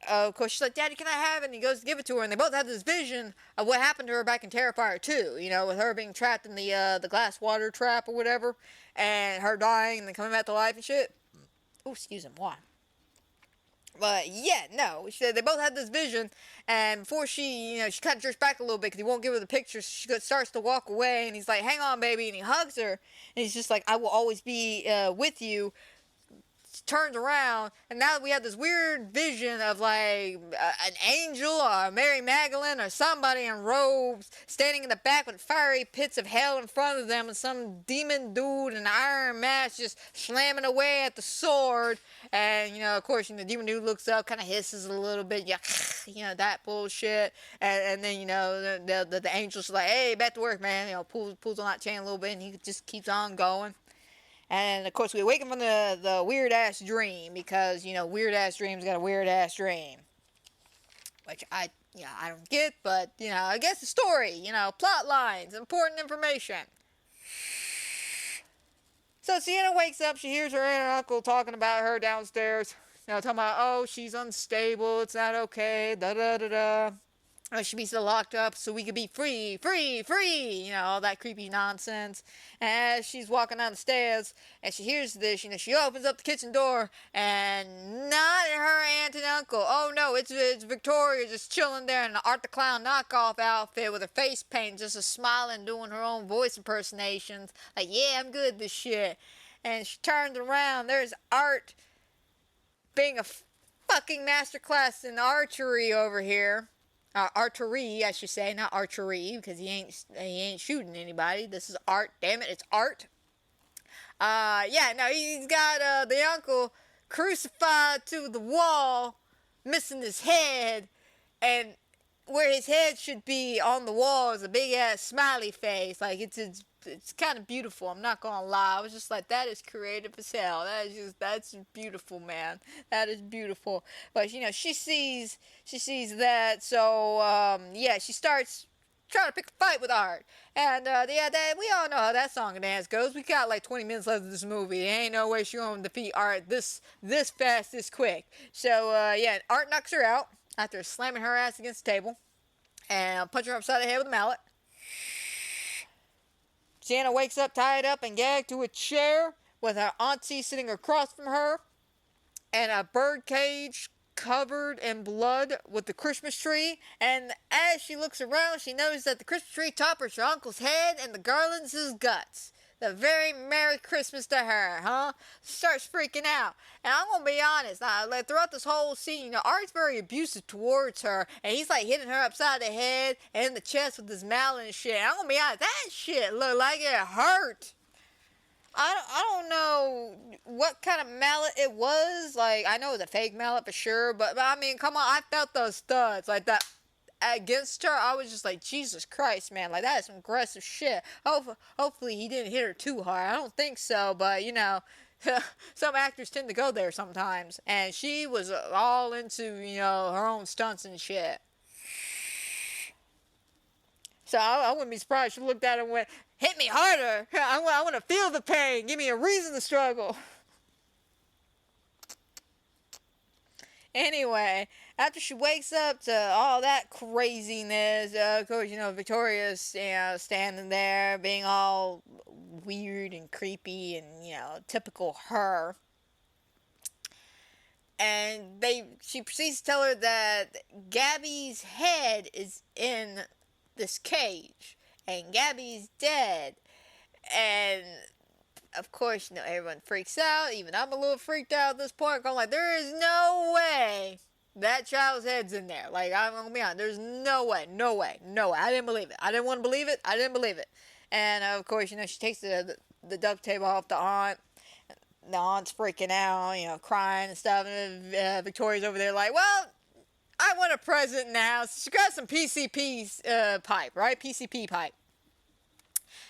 of course, she's like, "Daddy, can I have it?" And he goes to give it to her, and they both have this vision of what happened to her back in Terrifier 2, you know, with her being trapped in the glass water trap or whatever, and her dying and then coming back to life and shit. Oh, excuse him, why? But, yeah, no, they both had this vision, and before she kind of jerks back a little bit because he won't give her the picture, she starts to walk away, and he's like, "Hang on, baby," and he hugs her, and he's just like, "I will always be with you." Turns around, and now we have this weird vision of like an angel or Mary Magdalene or somebody in robes standing in the back with fiery pits of hell in front of them, and some demon dude in an iron mask just slamming away at the sword. And of course, the demon dude looks up, kind of hisses a little bit, that bullshit. And then the angel's like, "Hey, back to work, man." Pulls on that chain a little bit, and he just keeps on going. And, of course, we awaken from the weird-ass dream because, weird-ass dreams got a weird-ass dream. Which I don't get, but, I guess the story, plot lines, important information. So Sienna wakes up, she hears her aunt and uncle talking about her downstairs. Talking about, "Oh, she's unstable, it's not okay, da-da-da-da. She be so locked up so we could be free, all that creepy nonsense." And as she's walking down the stairs and she hears this, she opens up the kitchen door and not her aunt and uncle. Oh no, it's Victoria just chilling there in an Art the Clown knockoff outfit with her face painted, just smiling, doing her own voice impersonations. Like, "Yeah, I'm good at this shit." And she turns around, there's Art being a fucking masterclass in archery over here. Archery, I should say, not archery, because he ain't shooting anybody. This is Art, damn it, it's Art. He's got the uncle crucified to the wall, missing his head, and where his head should be on the wall is a big ass smiley face. Like, it's kind of beautiful, I'm not gonna lie. I was just like, that is creative as hell. That's beautiful, man. That is beautiful. But she sees that, so she starts trying to pick a fight with Art. And we all know how that song and dance goes. We got like 20 minutes left of this movie. There ain't no way she's gonna defeat Art this fast, this quick. So Art knocks her out after slamming her ass against the table and punching her upside the head with a mallet. Sienna wakes up tied up and gagged to a chair with her auntie sitting across from her, and a bird cage covered in blood with the Christmas tree. And as she looks around, she notices that the Christmas tree toppers her uncle's head and the garland's his guts. The very Merry Christmas to her, huh? Starts freaking out. And I'm gonna be honest, throughout this whole scene, Art's very abusive towards her, and he's like hitting her upside the head and in the chest with his mallet and shit. And I'm gonna be honest, that shit looked like it hurt. I don't know what kind of mallet it was. Like, I know it was a fake mallet for sure, but I mean, come on, I felt those studs like that against her. I was just like, Jesus Christ, man, like that is some aggressive shit. Hopefully he didn't hit her too hard. I don't think so, but you know, some actors tend to go there sometimes, and she was all into, you know, her own stunts and shit. So I wouldn't be surprised if she looked at him and went, hit me harder. I want to feel the pain. Give me a reason to struggle. Anyway, after she wakes up to all that craziness, of course, you know, Victoria's, you know, standing there being all weird and creepy and, you know, typical her. And she proceeds to tell her that Gabby's head is in this cage, and Gabby's dead. And of course, you know, everyone freaks out. Even I'm a little freaked out at this point. I'm like, there is no way that child's head's in there. Like, I'm gonna be honest, there's no way. I didn't believe it. I didn't want to believe it. I didn't believe it. And of course, you know, she takes the duct tape off the aunt. The aunt's freaking out, you know, crying and stuff. And Victoria's over there like, well, I want a present now. So she got some PCP pipe, right? PCP pipe.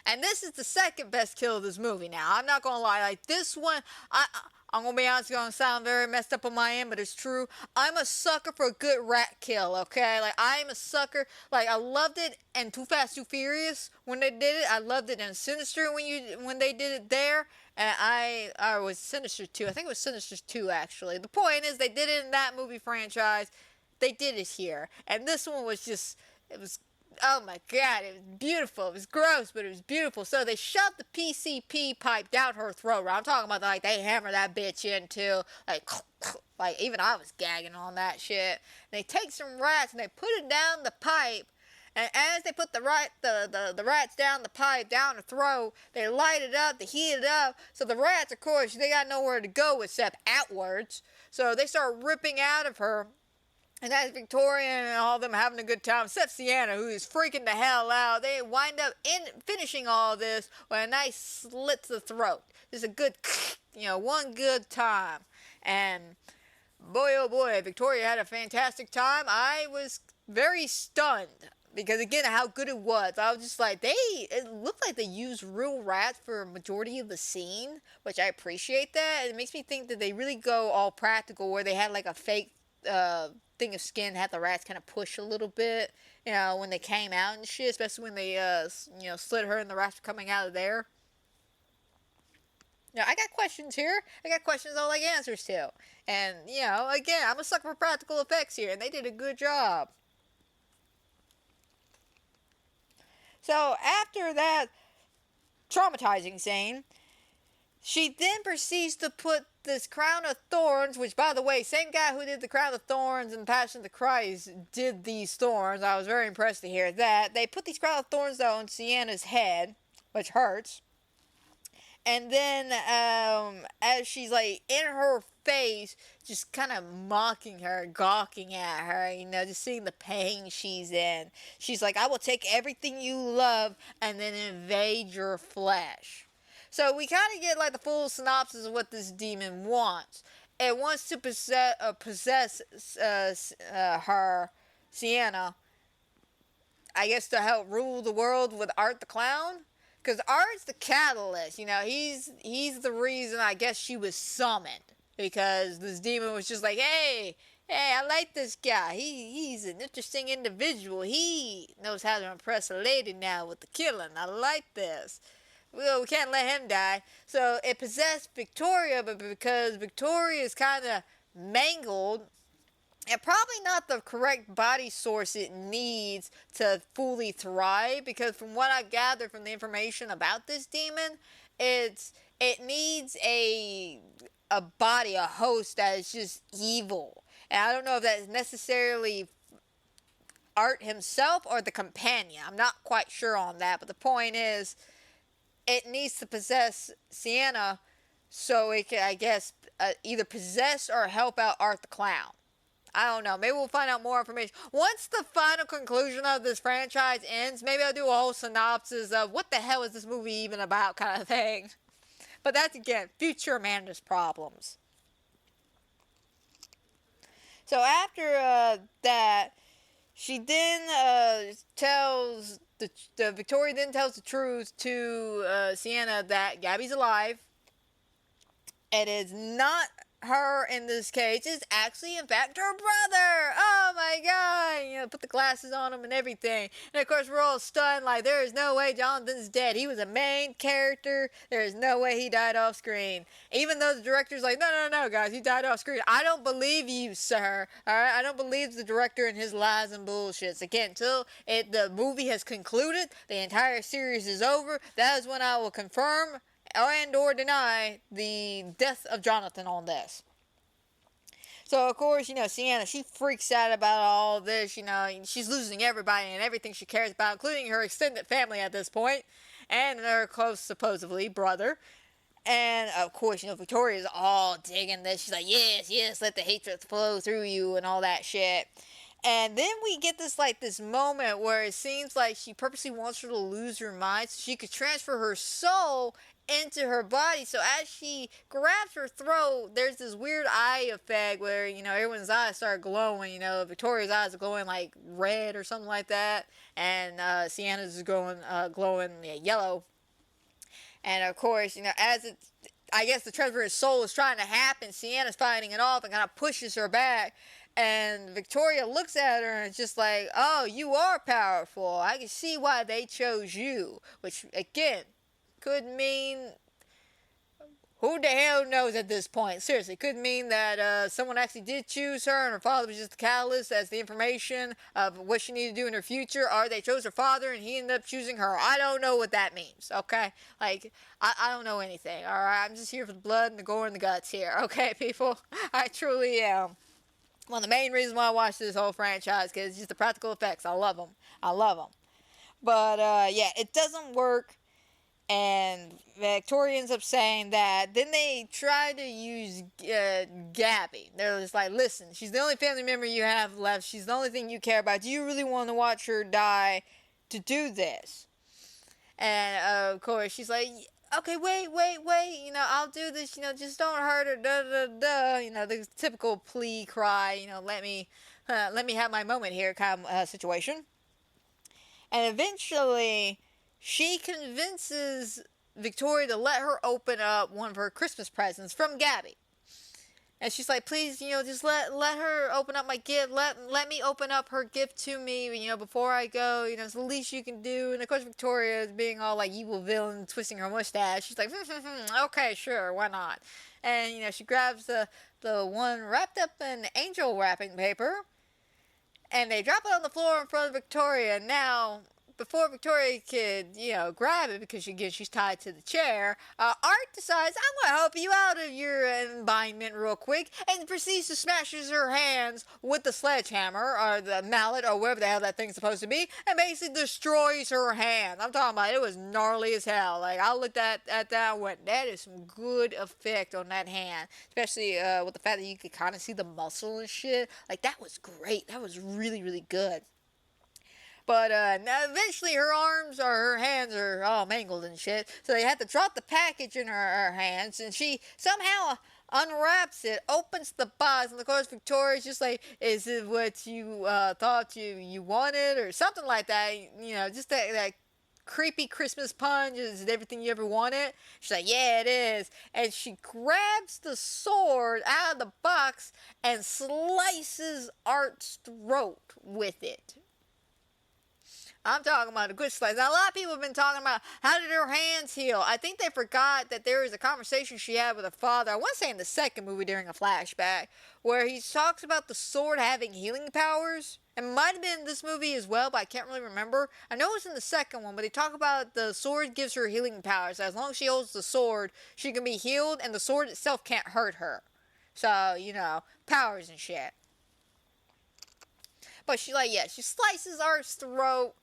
And this is the second best kill of this movie now. I'm not going to lie. Like, this one, I'm going to be honest, it's going to sound very messed up on my end, but it's true. I'm a sucker for a good rat kill, okay? Like, I am a sucker. Like, I loved it in Too Fast, Too Furious when they did it. I loved it in Sinister when they did it there. And I was Sinister 2. I think it was Sinister 2, actually. The point is, they did it in that movie franchise. They did it here. And this one was just, it was, oh my God, it was beautiful. It was gross, but it was beautiful. So they shoved the PCP pipe down her throat. I'm talking about, like, they hammer that bitch into, like even I was gagging on that shit. And they take some rats and they put it down the pipe. And as they put the rats down the pipe, down the throat, they light it up, they heat it up. So the rats, of course, they got nowhere to go except outwards. So they start ripping out of her. And that's Victoria and all of them having a good time, except Sienna, who is freaking the hell out. They wind up finishing all this with a nice slit to the throat. Just a good, you know, one good time. And boy, oh boy, Victoria had a fantastic time. I was very stunned. Because, again, how good it was. I was just like, it looked like they used real rats for a majority of the scene, which I appreciate that. It makes me think that they really go all practical, where they had, like, a fake thing of skin, had the rats kind of push a little bit, you know, when they came out and shit, especially when they, you know, slit her and the rats were coming out of there. You know, I got questions here. I got questions I'll like answers to. And, you know, again, I'm a sucker for practical effects here, and they did a good job. So after that traumatizing scene, she then proceeds to put this crown of thorns, which, by the way, same guy who did the crown of thorns in Passion of the Christ did these thorns. I was very impressed to hear that. They put these crown of thorns, though, on Sienna's head, which hurts. And then, as she's, like, in her face, just kind of mocking her, gawking at her, you know, just seeing the pain she's in. She's like, I will take everything you love and then invade your flesh. So we kind of get, like, the full synopsis of what this demon wants. It wants to possess her, Sienna, I guess, to help rule the world with Art the Clown. Because Art's the catalyst, you know, he's the reason I guess she was summoned. Because this demon was just like, hey, I like this guy. He's an interesting individual. He knows how to impress a lady now with the killing. I like this. Well, we can't let him die. So it possessed Victoria, but because Victoria is kind of mangled, and probably not the correct body source it needs to fully thrive, because from what I've gathered from the information about this demon, it needs a body, a host that is just evil. And I don't know if that is necessarily Art himself or the companion. I'm not quite sure on that, but the point is, it needs to possess Sienna so it can, I guess, either possess or help out Art the Clown. I don't know. Maybe we'll find out more information. Once the final conclusion of this franchise ends, maybe I'll do a whole synopsis of what the hell is this movie even about kind of thing. But that's, again, future Amanda's problems. So after that, she then tells the Victoria then tells the truth to Sienna that Gabby's alive. It is not her in this case. It's actually, in fact, her brother. Oh my god. You know, put the glasses on him and everything. And of course, we're all stunned, like, there is no way Jonathan's dead. He was a main character. There is no way he died off screen. Even though the director's like, no, guys, he died off screen. I don't believe you, sir. Alright? I don't believe the director and his lies and bullshits. Again, until the movie has concluded, the entire series is over, that is when I will confirm and or deny the death of Jonathan on this. So, of course, you know, Sienna, she freaks out about all this, you know, she's losing everybody and everything she cares about, including her extended family at this point, and her close, supposedly, brother. And, of course, you know, Victoria's all digging this. She's like, yes, let the hatred flow through you and all that shit. And then we get this moment where it seems like she purposely wants her to lose her mind so she could transfer her soul into her body. So as she grabs her throat, there's this weird eye effect where, you know, everyone's eyes start glowing. You know, Victoria's eyes are glowing like red or something like that, and Sienna's is glowing yellow. And of course, you know, I guess the transfer of soul is trying to happen, Sienna's fighting it off and kind of pushes her back. And Victoria looks at her and is just like, oh, you are powerful. I can see why they chose you. Which, again, could mean, who the hell knows at this point? Seriously, could mean that someone actually did choose her and her father was just the catalyst as the information of what she needed to do in her future, or they chose her father and he ended up choosing her. I don't know what that means, okay? Like, I don't know anything, alright? I'm just here for the blood and the gore and the guts here, okay, people? I truly am. One of the main reasons why I watch this whole franchise, because it's just the practical effects. I love them. But, yeah, it doesn't work. And Victoria ends up saying that. Then they try to use Gabby. They're just like, listen, she's the only family member you have left. She's the only thing you care about. Do you really want to watch her die to do this? And, of course, she's like, okay, wait, you know, I'll do this, you know, just don't hurt her, you know, the typical plea cry, you know, let me have my moment here kind of situation. And eventually, she convinces Victoria to let her open up one of her Christmas presents from Gabby. And she's like, please, you know, just let her open up my gift. Let me open up her gift to me, you know, before I go. You know, it's the least you can do. And of course, Victoria is being all like evil villain, twisting her mustache. She's like, okay, sure, why not? And, you know, she grabs the one wrapped up in angel wrapping paper. And they drop it on the floor in front of Victoria. Now, before Victoria could, you know, grab it because she's tied to the chair, Art decides, I'm going to help you out of your embodiment real quick, and proceeds to smashes her hands with the sledgehammer, or the mallet, or whatever the hell that thing's supposed to be, and basically destroys her hand. I'm talking about, it was gnarly as hell. Like, I looked at that and went, that is some good effect on that hand, especially with the fact that you could kind of see the muscle and shit. Like, that was great. That was really, really good. But now eventually her arms or her hands are all mangled and shit. So they had to drop the package in her hands. And she somehow unwraps it, opens the box. And of course Victoria's just like, is it what you thought you wanted? Or something like that. You know, just that creepy Christmas punch. Is it everything you ever wanted? She's like, yeah, it is. And she grabs the sword out of the box and slices Art's throat with it. I'm talking about a good slice. Now, a lot of people have been talking about, how did her hands heal? I think they forgot that there was a conversation she had with her father, I want to say in the second movie during a flashback, where he talks about the sword having healing powers. It might have been in this movie as well, but I can't really remember. I know it was in the second one, but they talk about the sword gives her healing powers. As long as she holds the sword, she can be healed, and the sword itself can't hurt her. So, you know, powers and shit. But she slices Art's throat.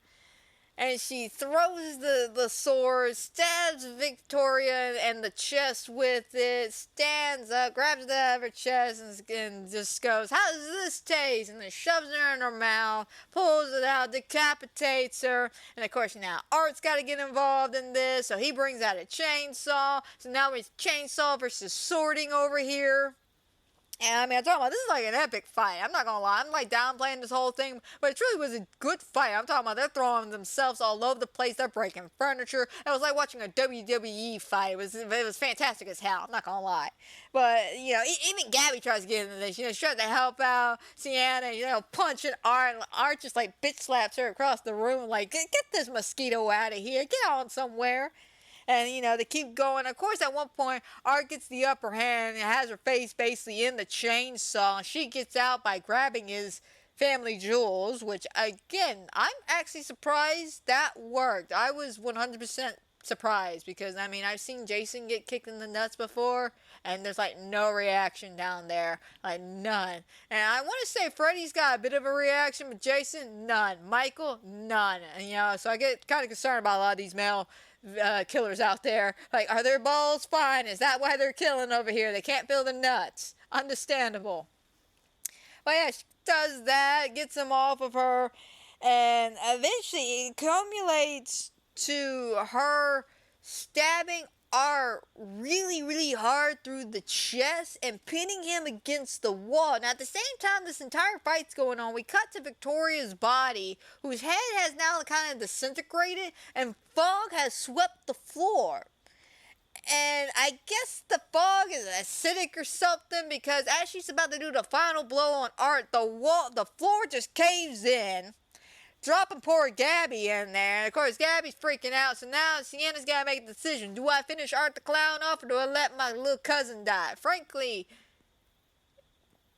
and she throws the sword, stabs Victoria in the chest with it, stands up, grabs it out of her chest, and just goes, "How does this taste?" And then shoves it in her mouth, pulls it out, decapitates her. And of course, now Art's got to get involved in this, so he brings out a chainsaw. So now it's chainsaw versus swording over here. And I mean, I'm talking about, this is like an epic fight. I'm not gonna lie. I'm like downplaying this whole thing, but it really was a good fight. I'm talking about, they're throwing themselves all over the place. They're breaking furniture. It was like watching a WWE fight. It was fantastic as hell. I'm not gonna lie. But, you know, even Gabby tries to get into this. You know, she tries to help out Sienna, you know, punching Art. And Art just like bitch slaps her across the room, like, get this mosquito out of here. Get on somewhere. And, you know, they keep going. Of course, at one point, Art gets the upper hand and has her face basically in the chainsaw. She gets out by grabbing his family jewels, which, again, I'm actually surprised that worked. I was 100% surprised because, I mean, I've seen Jason get kicked in the nuts before, and there's, like, no reaction down there. Like, none. And I want to say Freddy's got a bit of a reaction, but Jason, none. Michael, none. And, you know, so I get kind of concerned about a lot of these male killers out there. Like, are their balls fine? Is that why they're killing over here? They can't feel the nuts. Understandable. But yeah, she does that, gets him off of her, and eventually it culminates to her stabbing Art really, really hard through the chest and pinning him against the wall. Now, at the same time this entire fight's going on, we cut to Victoria's body, whose head has now kind of disintegrated, and fog has swept the floor. And I guess the fog is acidic or something, because as she's about to do the final blow on Art, the floor just caves in, dropping poor Gabby in there. And of course, Gabby's freaking out. So now Sienna's got to make a decision. Do I finish Art the Clown off, or do I let my little cousin die? Frankly,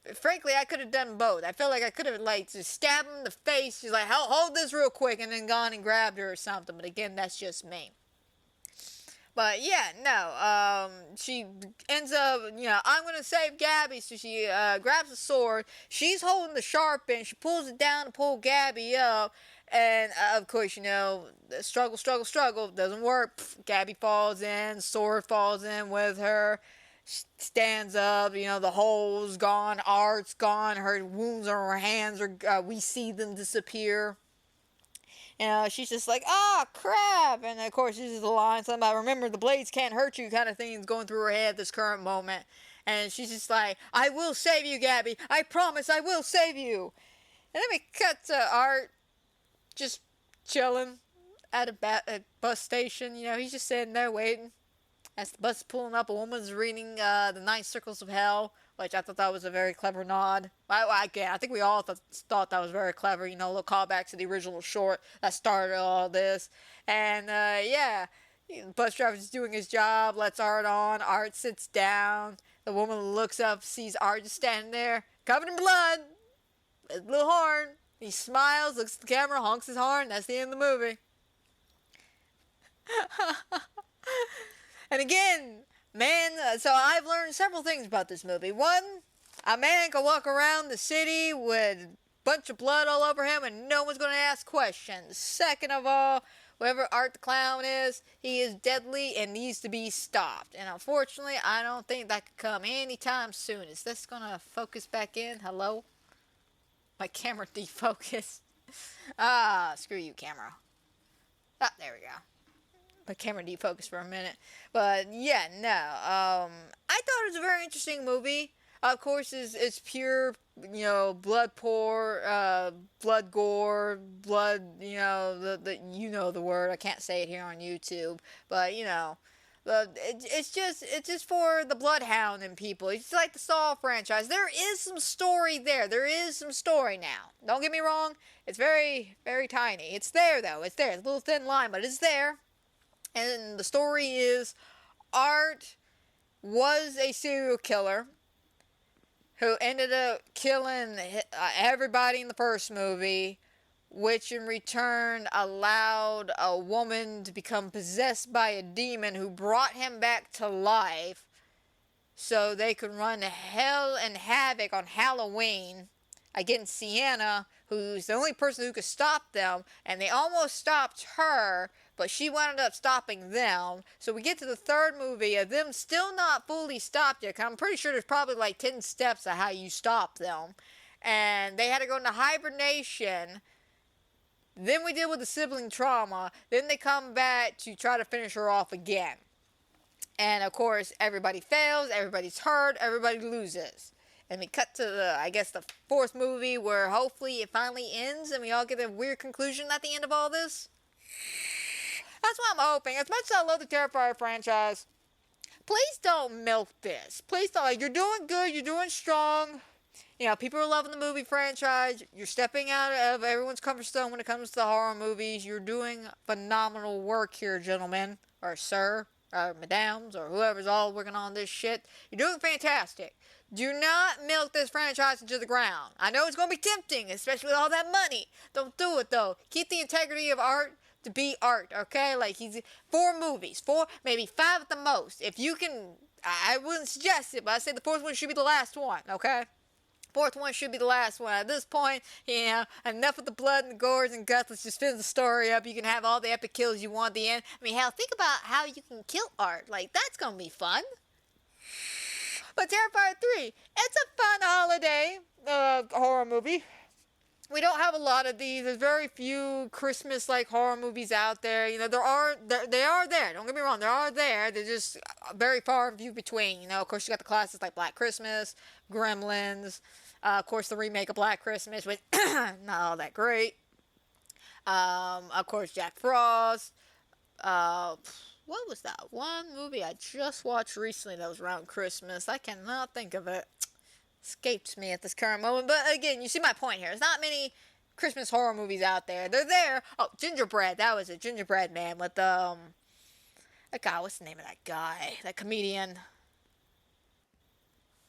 I could have done both. I feel like I could have, like, just stabbed him in the face. She's like, hold this real quick, and then gone and grabbed her or something. But again, that's just me. But yeah, no, she ends up, you know, I'm going to save Gabby, so she grabs the sword. She's holding the sharp end. She pulls it down to pull Gabby up. And, of course, you know, struggle, doesn't work. Gabby falls in, sword falls in with her. She stands up, you know, the hole's gone, Art's gone, her wounds on her hands, we see them disappear. You know, she's just like, crap. And of course, this is the line, something about, remember, the blades can't hurt you kind of thing is going through her head at this current moment. And she's just like, I will save you, Gabby. I promise I will save you. And then we cut to Art just chilling at a bus station. You know, he's just sitting there waiting. As the bus is pulling up, a woman's reading the 9 Circles of Hell, which I thought that was a very clever nod. I think we all thought that was very clever, you know, a little callback to the original short that started all this. And, yeah, the bus driver's doing his job, lets Art on, Art sits down, the woman looks up, sees Art just standing there, covered in blood, with a little horn. He smiles, looks at the camera, honks his horn, that's the end of the movie. And again, man, so I've learned several things about this movie. One, a man can walk around the city with a bunch of blood all over him and no one's going to ask questions. Second of all, whoever Art the Clown is, he is deadly and needs to be stopped. And unfortunately, I don't think that could come anytime soon. Is this going to focus back in? Hello? My camera defocused. Screw you, camera. There we go. My camera defocused for a minute. But yeah, no. I thought it was a very interesting movie. Of course, it's pure, you know, blood gore, blood, you know, you know the word. I can't say it here on YouTube, but you know, it's just for the bloodhound and people. It's like the Saw franchise. There is some story there. There is some story now. Don't get me wrong. It's very, very tiny. It's there though. It's there. It's a little thin line, but it's there. And the story is, Art was a serial killer who ended up killing everybody in the first movie, which in return allowed a woman to become possessed by a demon who brought him back to life so they could run hell and havoc on Halloween. against Sienna, who's the only person who could stop them, and they almost stopped her, but she wound up stopping them. So we get to the third movie of them still not fully stopped yet, 'cause I'm pretty sure there's probably like 10 steps of how you stop them. And they had to go into hibernation. Then we deal with the sibling trauma. Then they come back to try to finish her off again. And of course, everybody fails, everybody's hurt, everybody loses. And we cut to the fourth movie where hopefully it finally ends and we all get a weird conclusion at the end of all this. That's what I'm hoping. As much as I love the Terrifier franchise, please don't milk this. Please don't. Like, you're doing good, you're doing strong. You know, people are loving the movie franchise. You're stepping out of everyone's comfort zone when it comes to the horror movies. You're doing phenomenal work here, gentlemen, or sir, or madams, or whoever's all working on this shit. You're doing fantastic. Do not milk this franchise into the ground. I know it's going to be tempting, especially with all that money. Don't do it, though. Keep the integrity of art to be art, okay? Like, 4 movies. 4, maybe 5 at the most. If you can, I wouldn't suggest it, but I say the 4th one should be the last one, okay? 4th one should be the last one. At this point, you know, enough of the blood and the gores and guts. Let's just finish the story up. You can have all the epic kills you want at the end. I mean, hell, think about how you can kill art. Like, that's gonna be fun. But Terrifier 3, it's a fun holiday horror movie. We don't have a lot of these. There's very few Christmas-like horror movies out there. You know, they are there. Don't get me wrong, they are there. They're just very far and few between. You know, of course, you got the classics like Black Christmas, Gremlins, of course, the remake of Black Christmas, which not all that great. Of course, Jack Frost. What was that one movie I just watched recently that was around Christmas? I cannot think of it. Escapes me at this current moment. But again, you see my point here. There's not many Christmas horror movies out there. They're there. Oh, Gingerbread. That was a Gingerbread Man with that guy. What's the name of that guy? That comedian.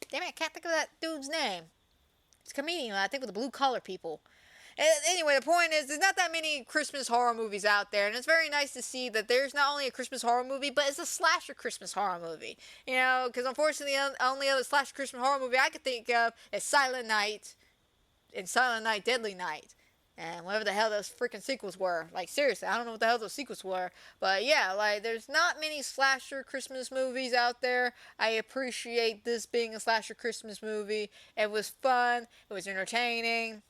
Damn it, I can't think of that dude's name. It's a comedian, I think, with the blue collar people. Anyway, the point is, there's not that many Christmas horror movies out there, and it's very nice to see that there's not only a Christmas horror movie, but it's a slasher Christmas horror movie. You know, because unfortunately, the only other slasher Christmas horror movie I could think of is Silent Night and Silent Night, Deadly Night. And whatever the hell those freaking sequels were. Like, seriously, I don't know what the hell those sequels were. But yeah, like, there's not many slasher Christmas movies out there. I appreciate this being a slasher Christmas movie. It was fun. It was entertaining.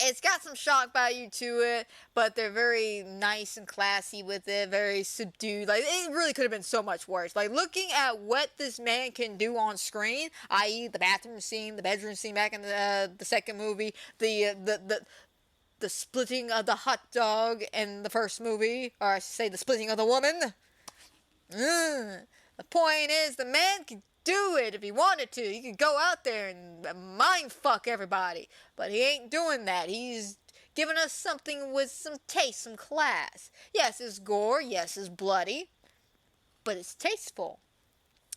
It's got some shock value to it, but they're very nice and classy with it, very subdued. Like, it really could have been so much worse. Like, looking at what this man can do on screen, i.e. the bathroom scene, the bedroom scene back in the second movie, the splitting of the hot dog in the first movie, or I should say the splitting of the woman. The point is, the man can do it if he wanted to. He could go out there and mind fuck everybody. But he ain't doing that. He's giving us something with some taste, some class. Yes, it's gore. Yes, it's bloody. But it's tasteful.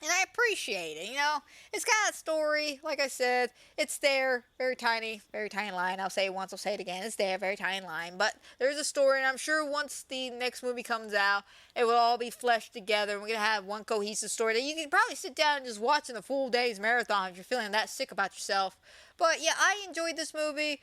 And I appreciate it, you know. It's got a story, like I said. It's there, very tiny line. I'll say it once, I'll say it again. It's there, very tiny line. But there's a story, and I'm sure once the next movie comes out, it will all be fleshed together. And we're going to have one cohesive story that you can probably sit down and just watch in a full day's marathon if you're feeling that sick about yourself. But yeah, I enjoyed this movie.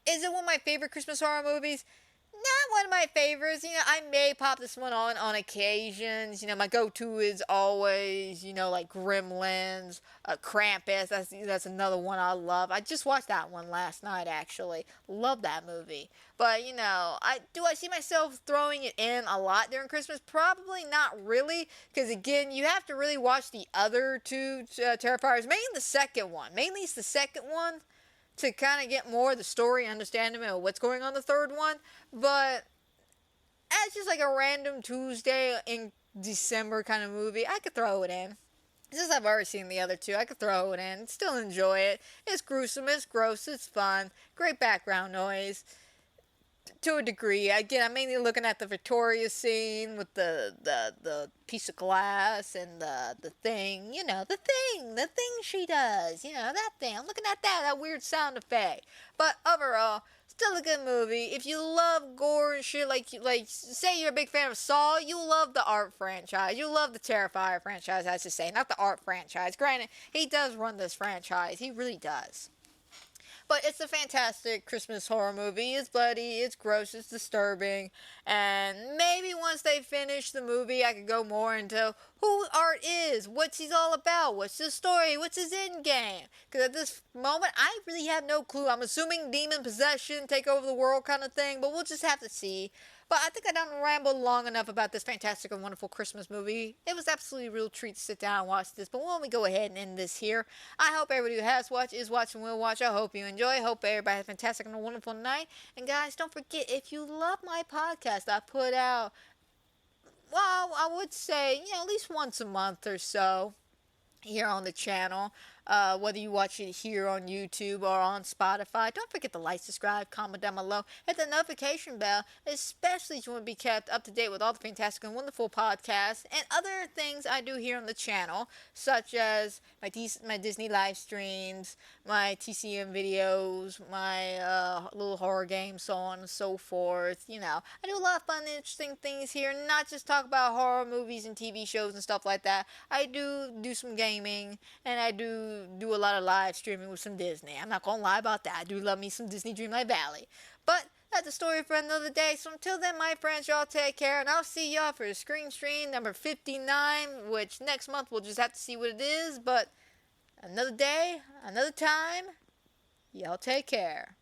Is it one of my favorite Christmas horror movies? Not one of my favorites. You know, I may pop this one on occasions. You know, my go-to is always, you know, like Gremlins, Krampus. That's another one I love. I just watched that one last night, actually. Love that movie. But, you know, I see myself throwing it in a lot during Christmas? Probably not really. Because, again, you have to really watch the other two Terrifiers. Mainly the second one. Mainly it's the second one, to kind of get more of the story, understanding of what's going on the third one. But as just like a random Tuesday in December kind of movie, I could throw it in. Since I've already seen the other two, I could throw it in. Still enjoy it. It's gruesome, it's gross, it's fun. Great background noise. To a degree. Again, I'm mainly looking at the Victoria scene with the piece of glass and the thing, you know, the thing she does, you know, that thing. I'm looking at that weird sound effect. But overall, still a good movie. If you love gore and shit, like say you're a big fan of Saw, you'll love the art franchise. You'll love the Terrifier franchise, I should say, not the art franchise. Granted, he does run this franchise. He really does. But it's a fantastic Christmas horror movie. It's bloody, it's gross, it's disturbing, and maybe once they finish the movie, I could go more into who Art is, what's he's all about, what's his story, what's his end game. Because at this moment, I really have no clue. I'm assuming demon possession, take over the world kind of thing, but we'll just have to see. But I think I done rambled long enough about this fantastic and wonderful Christmas movie. It was absolutely a real treat to sit down and watch this. But why don't we go ahead and end this here? I hope everybody who has watched, is watching, will watch. I hope you enjoy. I hope everybody has a fantastic and a wonderful night. And guys, don't forget, if you love my podcast, I put out, well, I would say, at least once a month or so here on the channel. Whether you watch it here on YouTube or on Spotify, don't forget to like, subscribe, comment down below, hit the notification bell, especially if you want to be kept up to date with all the fantastic and wonderful podcasts and other things I do here on the channel, such as my Disney live streams, my TCM videos, my little horror games, so on and so forth. I do a lot of fun, interesting things here, not just talk about horror movies and TV shows and stuff like that. I do some gaming, and I do a lot of live streaming with some Disney. I'm not gonna lie about that. I do love me some Disney Dreamlight Valley. But that's a story for another day. So until then, my friends, y'all take care, and I'll see y'all for Screen Stream number 59, which next month we'll just have to see what it is. But another day, another time, y'all take care.